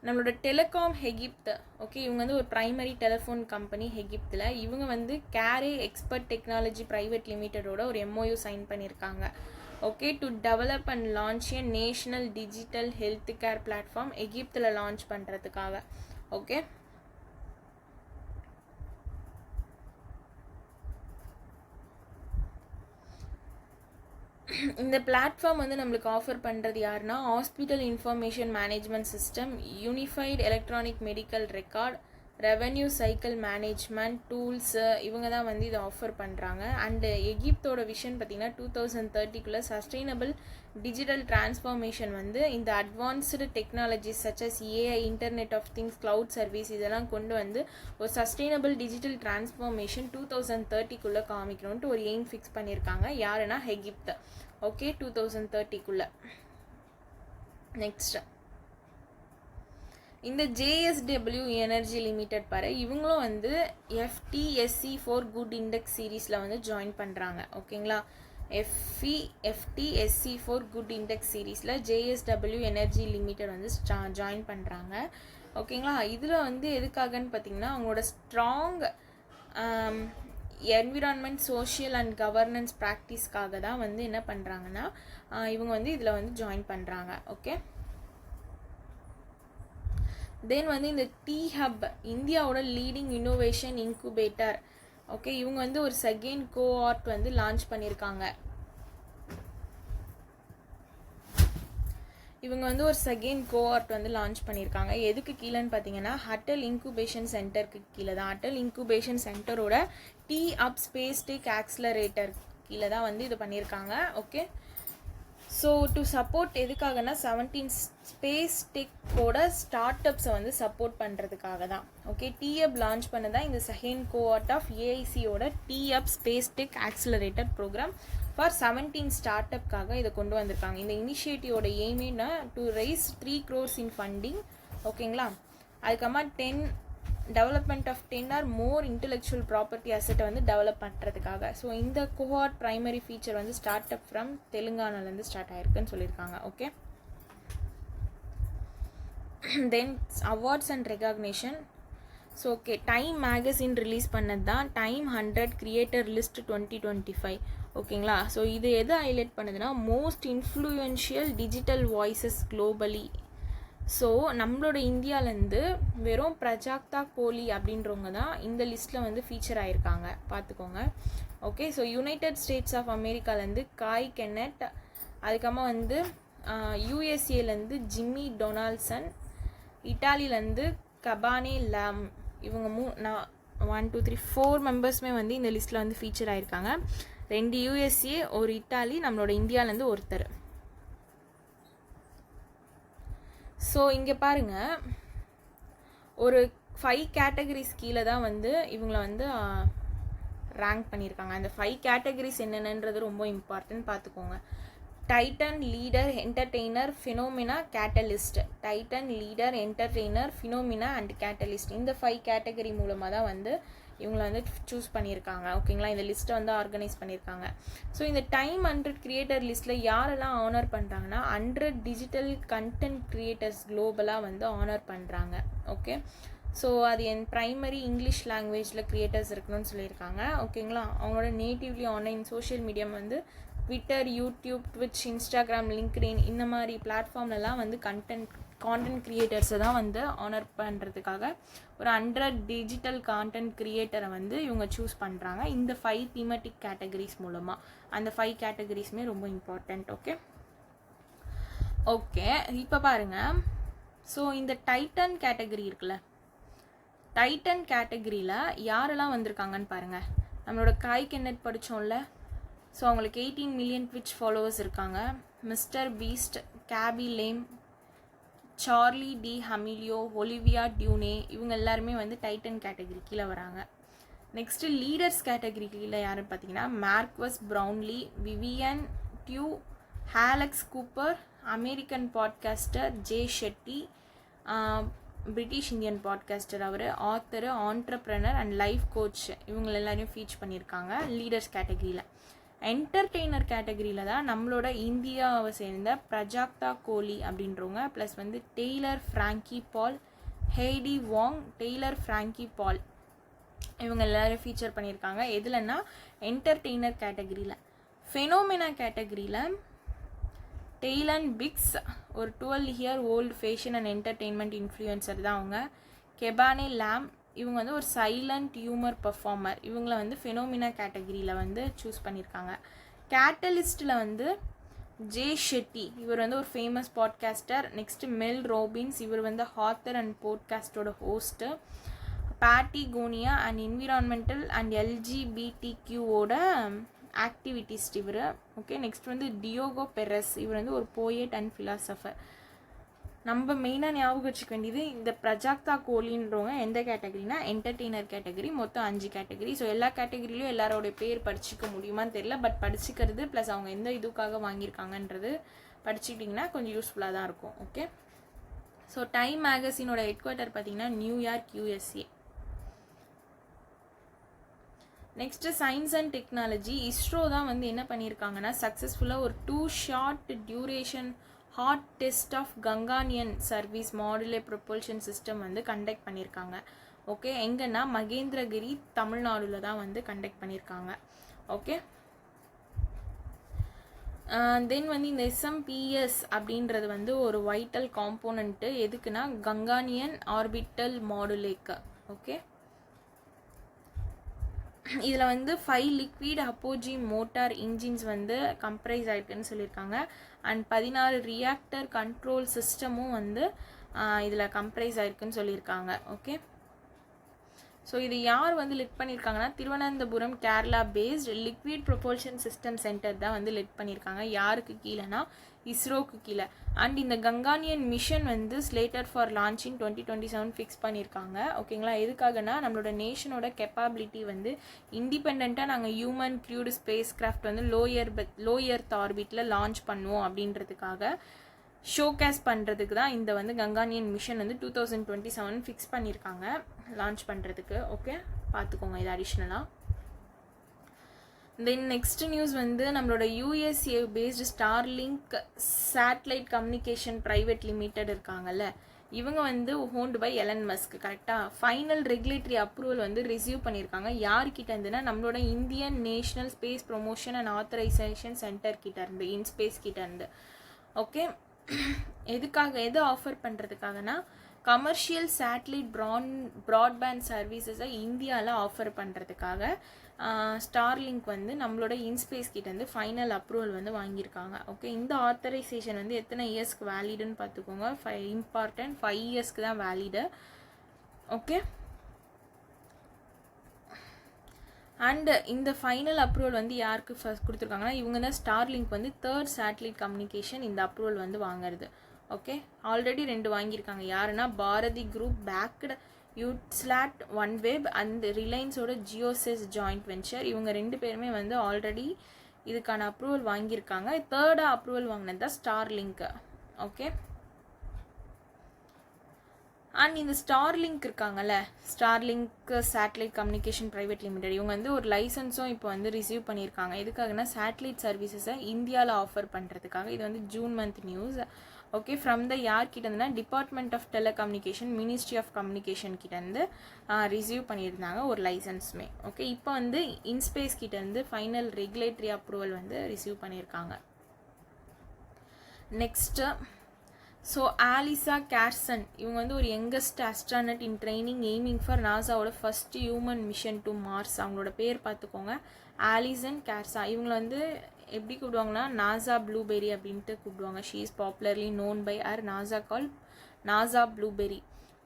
நம்மளோட டெலிகாம் எகிப்து. ஓகே, இவங்க வந்து ஒரு ப்ரைமரி டெலிஃபோன் கம்பெனி எகிப்தில். இவங்க வந்து கேரே எக்ஸ்பர்ட் டெக்னாலஜி ப்ரைவேட் லிமிட்டடோட ஒரு MOU சைன் பண்ணியிருக்காங்க. Okay, to develop and launch a national digital health care platform எகிப்தில் லான்ச் பண்ணுறதுக்காக. ஓகே, இந்த பிளாட்ஃபார்ம் வந்து நம்மளுக்கு ஆஃபர் பண்ணுறது யாருன்னா hospital information management system, unified electronic medical record, revenue cycle management tools, இவங்க தான் வந்து இதை ஆஃபர் பண்ணுறாங்க. அண்டு எகிப்தோட விஷன் பார்த்திங்கன்னா 2030 சஸ்டைனபிள் டிஜிட்டல் டிரான்ஸ்ஃபார்மேஷன் வந்து இந்த advanced technologies such AI, internet of things, cloud service இதெல்லாம் கொண்டு வந்து ஒரு சஸ்டைனபிள் டிஜிட்டல் டிரான்ஸ்ஃபார்மேஷன் 2030 காமிக்கணுன்ட்டு ஒரு எய்ம் ஃபிக்ஸ் பண்ணியிருக்காங்க. யாருன்னா எகிப்து. ஓகே, 2030. நெக்ஸ்ட், இந்த JSW எனர்ஜி லிமிடெட் பாரு, இவங்களும் வந்து FTSE4 குட் இண்டெக்ஸ் சீரீஸில் வந்து ஜாயின் பண்ணுறாங்க. ஓகேங்களா, FTSE4 குட் இண்டெக்ஸ் சீரீஸில் JSW எனர்ஜி லிமிடெட் வந்து ஜாயின் பண்ணுறாங்க. ஓகேங்களா. இதில் வந்து எதுக்காகன்னு பார்த்தீங்கன்னா அவங்களோட strong environment, social and governance ப்ராக்டிஸ்க்காக தான் வந்து என்ன பண்ணுறாங்கன்னா இவங்க வந்து இதில் வந்து ஜாயின் பண்ணுறாங்க. ஓகே. தென் வந்து இந்த T-Hub இந்தியாவோட லீடிங் இன்னோவேஷன் இன்குபேட்டர். ஓகே, இவங்க வந்து ஒரு செகண்ட் கோஆர்ட் வந்து லான்ச் பண்ணியிருக்காங்க. எதுக்கு கீழேன்னு பார்த்தீங்கன்னா அட்டல் இன்குபேஷன் சென்டருக்கு கீழே தான். அட்டல் இன்குபேஷன் சென்டரோட T-Hub ஸ்பேஸ் டெக் ஆக்ஸலரேட்டர் கீழே தான் வந்து இது பண்ணியிருக்காங்க. ஓகே. ஸோ டு சப்போர்ட் எதுக்காகனா 17 ஸ்பேஸ் டெக்கோட ஸ்டார்ட் அப்ஸை வந்து சப்போர்ட் பண்ணுறதுக்காக தான். ஓகே, T-Hub லான்ச் பண்ணதான் இந்த செகண்ட் கோஆர்ட் ஆஃப் ஏஐசியோட T-Hub space tech accelerator program for 17 start அப்காக இதை கொண்டு வந்திருக்காங்க. இந்த இனிஷியேட்டிவோட எய்மேனா to rise 3 crores in funding. ஓகேங்களா. அதுக்கப்புறமா development of 10 or more intellectual property அசெட்டை வந்து டெவலப் பண்ணுறதுக்காக. ஸோ இந்த கோஹார்ட் ப்ரைமரி ஃபீச்சர் வந்து ஸ்டார்ட் அப் ஃப்ரம் தெலுங்கானாலேருந்து ஸ்டார்ட் ஆயிருக்குன்னு சொல்லியிருக்காங்க. Okay. Then awards and recognition. So okay, time magazine release பண்ணது தான் டைம் 100 கிரியேட்டர் லிஸ்ட் 2025. ஓகேங்களா. ஸோ இது எது ஹைலைட் பண்ணுதுன்னா most influential digital voices globally. So நம்மளோட இந்தியாவிலேருந்து வெறும் பிரஜாக்தா கோலி அப்படின்றவங்க தான் இந்த லிஸ்ட்டில் வந்து ஃபீச்சர் ஆகிருக்காங்க, பார்த்துக்கோங்க. Okay. So United States of அமெரிக்காலேருந்து காய் கென்னட், அதுக்கப்புறமா வந்து யூஎஸ்ஏலேருந்து ஜிம்மி டொனால்ட்சன், இட்டாலியிலேருந்து கபானே லாம். இவங்க 1 2 3 4 மெம்பர்ஸுமே வந்து இந்த லிஸ்ட்டில் வந்து ஃபீச்சர் ஆகிருக்காங்க. 2 யூஎஸ்ஏ, ஒரு இட்டாலி, நம்மளோட இந்தியாவிலேருந்து ஒருத்தர். ஸோ இங்கே பாருங்கள், ஒரு 5 கேட்டகரிஸ் கீழே தான் வந்து இவங்கள வந்து ரேங்க் பண்ணியிருக்காங்க. அந்த 5 கேட்டகரிஸ் என்னென்னன்றது ரொம்ப இம்பார்ட்டன்ட், பார்த்துக்கோங்க. Titan, leader, entertainer, phenomena, catalyst. Titan, leader, entertainer, phenomena and catalyst. இந்த 5 கேட்டகரி மூலமாக தான் வந்து இவங்களை வந்து சூஸ் பண்ணியிருக்காங்க. ஓகேங்களா. இந்த லிஸ்ட்டை வந்து ஆர்கனைஸ் பண்ணியிருக்காங்க. ஸோ இந்த டைம் 100 கிரியேட்டர் லிஸ்ட்டில் யாரெல்லாம் ஆனர் பண்ணுறாங்கன்னா 100 டிஜிட்டல் கண்டென்ட் கிரியேட்டர்ஸ் குளோபலாக வந்து ஆனர் பண்ணுறாங்க. ஓகே. ஸோ அது என் ப்ரைமரி இங்கிலீஷ் லாங்குவேஜில் கிரியேட்டர்ஸ் இருக்கணும்னு சொல்லியிருக்காங்க. ஓகேங்களா. அவங்களோட நேட்டிவ்லி ஆன்லைன் சோஷியல் மீடியம் வந்து Twitter, YouTube, Twitch, Instagram, LinkedIn இந்த மாதிரி பிளாட்ஃபார்ம்லலாம் வந்து கான்டென்ட் கிரியேட்டர்ஸை தான் வந்து ஆனர் பண்ணுறதுக்காக ஒரு 100 டிஜிட்டல் கான்டென்ட் கிரியேட்டரை வந்து இவங்க சூஸ் பண்ணுறாங்க இந்த 5 தீமேட்டிக் கேட்டகரிஸ் மூலமாக. அந்த 5 கேட்டகரிஸுமே ரொம்ப இம்பார்ட்டண்ட். ஓகே. இப்போ பாருங்கள். ஸோ இந்த டைட்டன் கேட்டகரி இருக்குல்ல, டைட்டன் கேட்டகரியில் யாரெல்லாம் வந்திருக்காங்கன்னு பாருங்கள். நம்மளோட காய் கென்னட் படித்தோம்ல, ஸோ அவங்களுக்கு 18 மில்லியன் ட்விட்ச் ஃபாலோவர்ஸ் இருக்காங்க. Mister Beast, Khaby Lame, Charli D'Amelio, Olivia Dunne, இவங்க எல்லாருமே வந்து டைட்டன் கேட்டகரி கீழே வராங்க. நெக்ஸ்ட்டு லீடர்ஸ் கேட்டகரி கீழே யாருன்னு பார்த்தீங்கன்னா Marques Brownlee, Vivian Tu, Alex Cooper, American podcaster Jay Shetty, British Indian podcaster, அவர் author, entrepreneur and life coach, இவங்க எல்லாரையும் ஃபீச் பண்ணியிருக்காங்க லீடர்ஸ் கேட்டகரியில். என்டர்டெய்னர் கேட்டகரியில் தான் நம்மளோட இந்தியாவை சேர்ந்த பிரஜாக்தா கோலி அப்படின்றவங்க, ப்ளஸ் வந்து டெய்லர் ஃப்ராங்கி பால், ஹெய்டி வாங், டெய்லர் ஃப்ராங்கி பால், இவங்க எல்லாரும் ஃபீச்சர் பண்ணியிருக்காங்க. எதுலன்னா என்டர்டெய்னர் கேட்டகரியில். ஃபெனோமினா கேட்டகரியில் டெய்லன் பிக்ஸ், ஒரு 12 year old fashion and entertainment influencer தான் அவங்க. கெபானே லாம், இவங்க வந்து ஒரு சைலண்ட் ஹியூமர் பர்ஃபார்மர், இவங்களை வந்து ஃபெனோமினா கேட்டகரியில் வந்து சூஸ் பண்ணியிருக்காங்க. கேட்டலிஸ்ட்டில் வந்து ஜே ஷெட்டி, இவர் வந்து ஒரு famous podcaster. Next Mel Robbins, இவர் வந்து ஹாத்தர் அண்ட் பாட்காஸ்டோட host. Patagonia and environmental and எல்ஜிபிடிக்யூவோட ஆக்டிவிட்டிஸ்ட் இவர். ஓகே. நெக்ஸ்ட் வந்து டியோகோ பெரஸ், இவர் வந்து ஒரு போயட் அண்ட் ஃபிலாசபர். நம்ம மெயினாக ஞாபகம் வச்சுக்க வேண்டியது இந்த பிரஜாக்தா கோலின்றவங்க எந்த கேட்டகரினா என்டர்டெய்னர் கேட்டகரி. மொத்தம் 5 கேட்டகரி. ஸோ எல்லா கேட்டகரியிலையும் எல்லாரோட பேர் படிச்சுக்க முடியுமான்னு தெரியல, பட் படிச்சுக்கிறது ப்ளஸ் அவங்க எந்த இதுக்காக வாங்கியிருக்காங்கன்றது படிச்சுக்கிட்டிங்கன்னா கொஞ்சம் யூஸ்ஃபுல்லாக தான் இருக்கும். ஓகே. ஸோ டைம் மேகசினோட ஹெட்குவார்ட்டர் பார்த்தீங்கன்னா New York, USA. Next science and technology. ISRO தான் வந்து என்ன பண்ணியிருக்காங்கன்னா சக்ஸஸ்ஃபுல்லாக ஒரு 2 short duration hot test of Gaganyaan service module propulsion system வந்து கண்டக்ட் பண்ணியிருக்காங்க. ஓகே, எங்கன்னா மகேந்திரகிரி தமிழ்நாடுல தான் வந்து கண்டக்ட் பண்ணியிருக்காங்க. ஓகே, தென் வந்து இந்த SMPS அப்படின்றது வந்து ஒரு வைட்டல் காம்போனண்ட்டு எதுக்குன்னா கங்கானியன் ஆர்பிட்டல் மாடுலேக்கு. ஓகே, இதில் வந்து 5 லிக்விட் அப்போஜி மோட்டார் இன்ஜின்ஸ் வந்து கம்ப்ரைஸ் ஆகிருக்குன்னு சொல்லியிருக்காங்க. அண்ட் 16 ரியாக்டர் கண்ட்ரோல் சிஸ்டமும் வந்து இதில் கம்ப்ரைஸ் ஆகிருக்குன்னு சொல்லியிருக்காங்க. ஓகே, ஸோ இது யார் வந்து லிட் பண்ணியிருக்காங்கன்னா Thiruvananthapuram Kerala based liquid propulsion system centre தான் வந்து லிட் பண்ணியிருக்காங்க. யாருக்கு கீழேனா இஸ்ரோக்கு கீழே. அண்ட் இந்த கங்கானியன் மிஷன் வந்து ஸ்லேட்டட் ஃபார் லான்ச்சிங் 2027 ஃபிக்ஸ் பண்ணியிருக்காங்க. ஓகேங்களா, எதுக்காகனா நம்மளோட நேஷனோட கெப்பாபிலிட்டி வந்து இண்டிபெண்ட்டாக நாங்கள் ஹியூமன் க்ரூடு ஸ்பேஸ் கிராஃப்ட் வந்து லோ எர்த் ஆர்பிட்டில் லான்ச் பண்ணுவோம் அப்படின்றதுக்காக ஷோகேஸ் பண்ணுறதுக்கு தான் இந்த வந்து கங்கானியன் மிஷன் வந்து 2027 ஃபிக்ஸ் பண்ணியிருக்காங்க லான்ச் பண்ணுறதுக்கு. ஓகே, பார்த்துக்கோங்க இது அடிஷ்னலாக. தென் நெக்ஸ்ட் நியூஸ் வந்து நம்மளோட USA based Starlink satellite communication private limited இருக்காங்கல்ல, இவங்க வந்து ஓன்டு பை எலன் மஸ்க். கரெக்டாக ஃபைனல் ரெகுலேட்டரி அப்ரூவல் வந்து ரிசீவ் பண்ணியிருக்காங்க. யார்கிட்ட இருந்துன்னா நம்மளோட Indian national space promotion and authorisation centre கிட்ட இருந்து, இன்ஸ்பேஸ் கிட்ட இருந்து. ஓகே, எதுக்காக எது ஆஃபர் பண்ணுறதுக்காகனா கமர்ஷியல் சேட்டலைட் ப்ராட்பேண்ட் சர்வீசஸை இந்தியாவில் ஆஃபர் பண்ணுறதுக்காக ஸ்டார்லிங்க் வந்து நம்மளோட இன்ஸ்பேஸ் கிட்டேருந்து ஃபைனல் அப்ரூவல் வந்து வாங்கியிருக்காங்க. ஓகே, இந்த ஆத்தரைசேஷன் வந்து எத்தனை இயர்ஸ்க்கு வேலிடுன்னு பார்த்துக்கோங்க. 5 இயர்ஸ்க்கு தான் வேலிடு. ஓகே, அண்ட் இந்த ஃபைனல் அப்ரூவல் வந்து யாருக்கு ஃபர்ஸ்ட் கொடுத்துருக்காங்கன்னா இவங்க தான் ஸ்டார்லிங்க் வந்து 3rd சேட்டலைட் கம்யூனிகேஷன் இந்த அப்ரூவல் வந்து வாங்குறது. ஓகே, ஆல்ரெடி 2 வாங்கியிருக்காங்க. யாருன்னா Bharti group backed Eutelsat OneWeb and ரிலையன்ஸோட ஜியோசிஸ் ஜாயிண்ட் வெஞ்சர். இவங்க 2 பேருமே வந்து ஆல்ரெடி இதுக்கான அப்ரூவல் வாங்கியிருக்காங்க. 3rd அப்ரூவல் வாங்கினது தான் ஸ்டார்லிங்க். ஓகே, அண்ட் இந்த ஸ்டார்லிங்க் இருக்காங்கல்ல, Starlink satellite communication private limited, இவங்க வந்து ஒரு லைசன்ஸும் இப்போ வந்து ரிசீவ் பண்ணியிருக்காங்க. எதுக்காகனா சேட்டலைட் சர்வீசஸை இந்தியாவில் ஆஃபர் பண்ணுறதுக்காக. இது வந்து June month news. Okay, from the யார்கிட்ட இருந்துன்னா department of telecommunication ministry of communication கிட்டேருந்து ரிசீவ் பண்ணியிருந்தாங்க ஒரு லைசன்ஸுமே. ஓகே, இப்போ வந்து இன்ஸ்பேஸ் கிட்டேருந்து ஃபைனல் ரெகுலேட்டரி அப்ரூவல் வந்து ரிசீவ் பண்ணியிருக்காங்க. நெக்ஸ்ட்டு, ஸோ ஆலிசா கேர்சன் இவங்க வந்து ஒரு youngest astronaut in training aiming for நாசாவோட first human mission to Mars. அவங்களோட பேர் பார்த்துக்கோங்க, ஆலிசன் கேர்சா. இவங்களை வந்து எப்படி கூப்பிடுவாங்கன்னா நாசா ப்ளூபெரி அப்படின்ட்டு கூப்பிடுவாங்க. She is popularly known by or NASA call NASA blueberry.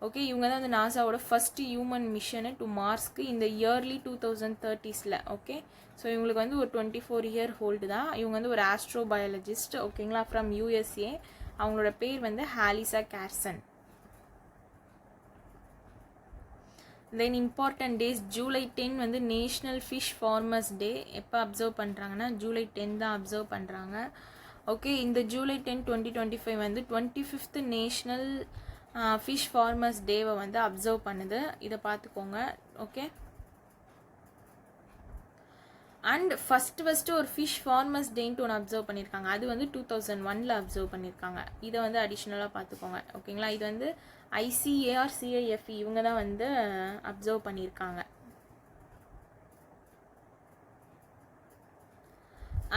Okay, இவங்க தான் வந்து நாசாவோட ஃபர்ஸ்ட் ஹியூமன் மிஷனு டு மார்ஸ்க்கு இந்த இயர்லி 2030s. ஓகே, ஸோ இவங்களுக்கு வந்து ஒரு 24 இயர் ஹோல்டு தான். இவங்க வந்து ஒரு ஆஸ்ட்ரோபயாலஜிஸ்ட். ஓகேங்களா, ஃப்ரம் USA. அவங்களோட பேர் வந்து ஆலிசா கேர்சன். தென் இம்பார்ட்டன்ட் டேஸ் ஜூலை 10 வந்து நேஷ்னல் ஃபிஷ் ஃபார்மர்ஸ் டே. எப்போ அப்சர்வ் பண்ணுறாங்கன்னா ஜூலை 10 தான் அப்சர்வ் பண்ணுறாங்க. ஓகே, இந்த ஜூலை 10, 2025 வந்து 25th நேஷ்னல் ஃபிஷ் ஃபார்மர்ஸ் டேவை வந்து அப்சர்வ் பண்ணுது. இதை பார்த்துக்கோங்க. ஓகே, அண்ட் ஃபஸ்ட்டு ஒரு ஃபிஷ் ஃபார்மர்ஸ் டேன்ட்டு ஒன்று அப்சர்வ் பண்ணியிருக்காங்க. அது வந்து 2001 அப்சர்வ் பண்ணியிருக்காங்க. இதை வந்து அடிஷ்னலாக பார்த்துக்கோங்க. ஓகேங்களா, இது வந்து ICAR CIFE இவங்க தான் வந்து அப்சர்வ் பண்ணியிருக்காங்க.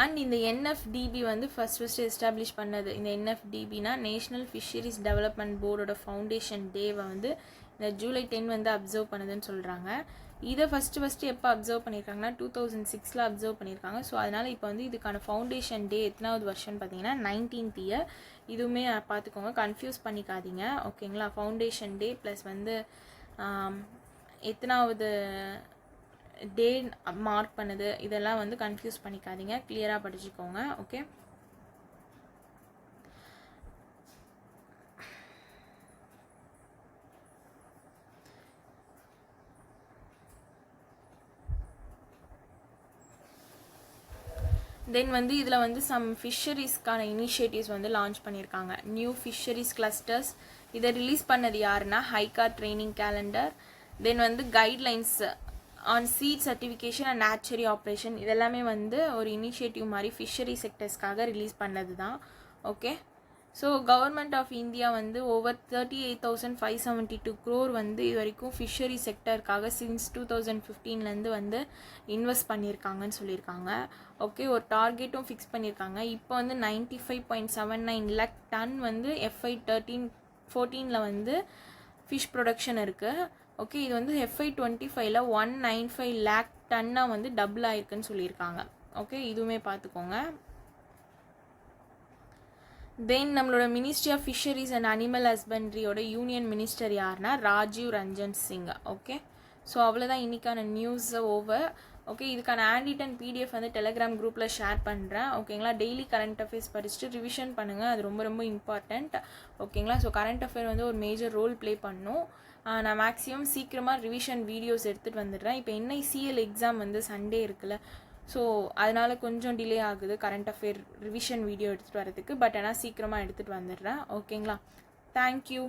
அண்ட் இந்த NFDB வந்து ஃபர்ஸ்ட் எஸ்டாப்ளிஷ் பண்ணது. இந்த NFDBனா நேஷ்னல் ஃபிஷரிஸ் டெவலப்மெண்ட் போர்டோட ஃபவுண்டேஷன் டேவை வந்து இந்த ஜூலை 10 வந்து அப்சர்வ் பண்ணுதுன்னு சொல்கிறாங்க. இதை ஃபஸ்ட்டு எப்போ அப்சர்வ் பண்ணியிருக்காங்கன்னா 2006 அப்சர்வ் பண்ணியிருக்காங்க. ஸோ அதனால் இப்போ வந்து இதுக்கான ஃபவுண்டேஷன் டே எத்தனாவது வருஷம்னு பார்த்தீங்கன்னா 19th இயர். இதுவுமே பார்த்துக்கோங்க, கன்ஃபியூஸ் பண்ணிக்காதீங்க. ஓகேங்களா, ஃபவுண்டேஷன் டே ப்ளஸ் வந்து எத்தனாவது டே மார்க் பண்ணுது இதெல்லாம் வந்து கன்ஃபியூஸ் பண்ணிக்காதீங்க, கிளியராக படிச்சுக்கோங்க. ஓகே, தென் வந்து இதில் வந்து சம் ஃபிஷரிஸ்க்கான இனிஷியேட்டிவ்ஸ் வந்து லான்ச் பண்ணியிருக்காங்க. நியூ ஃபிஷரிஸ் கிளஸ்டர்ஸ் இதை ரிலீஸ் பண்ணது யாருன்னா ஹைகா ட்ரைனிங் கேலண்டர். தென் வந்து guidelines on seed certification and nursery operation இதெல்லாமே வந்து ஒரு இனிஷியேட்டிவ் மாதிரி ஃபிஷரி செக்டர்ஸ்க்காக ரிலீஸ் பண்ணது தான். Okay, so government of India வந்து ஓவர் 38,572 crore வந்து இது வரைக்கும் ஃபிஷரி செக்டருக்காக சின்ஸ் 2015 வந்து இன்வெஸ்ட் பண்ணியிருக்காங்கன்னு சொல்லியிருக்காங்க. ஓகே, ஒரு டார்கெட்டும் ஃபிக்ஸ் பண்ணியிருக்காங்க. இப்போ வந்து 95.79 lakh டன் வந்து FY 14 வந்து ஃபிஷ் ப்ரொடக்ஷன் இருக்குது. ஓகே, இது வந்து FY 25 195 lakh டன்னாக வந்து டபுள் ஆயிருக்குன்னு சொல்லியிருக்காங்க. ஓகே, இதுவுமே பார்த்துக்கோங்க. தென் நம்மளோட ministry of fisheries and animal ஹஸ்பண்ட்ரியோட யூனியன் மினிஸ்டர் யாருன்னா ராஜீவ் ரஞ்சன் சிங். ஓகே, ஸோ அவ்வளோதான் இன்றைக்கான நியூஸ் ஓவர். ஓகே, இதுக்கான ஆண்டிட் PDF வந்து டெலிகிராம் குரூப்பில் ஷேர் பண்ணுறேன். ஓகேங்களா, டெய்லி கரண்ட் அஃபேர்ஸ் படிச்சுட்டு ரிவிஷன் பண்ணுங்கள், அது ரொம்ப ரொம்ப இம்பார்ட்டண்ட். ஓகேங்களா, ஸோ கரண்ட் அஃபேர் வந்து ஒரு மேஜர் ரோல் ப்ளே பண்ணும். நான் மேக்ஸிமம் சீக்கிரமாக ரிவிஷன் வீடியோஸ் எடுத்துகிட்டு வந்துடுறேன். இப்போ NICL எக்ஸாம் வந்து சண்டே இருக்குல்ல, ஸோ அதனால் கொஞ்சம் டிலே ஆகுது கரண்ட் அஃபேர் ரிவிஷன் வீடியோ எடுத்துகிட்டு வரதுக்கு. பட் ஆனால் சீக்கிரமாக எடுத்துகிட்டு வந்துடுறேன். ஓகேங்களா, தேங்க்யூ.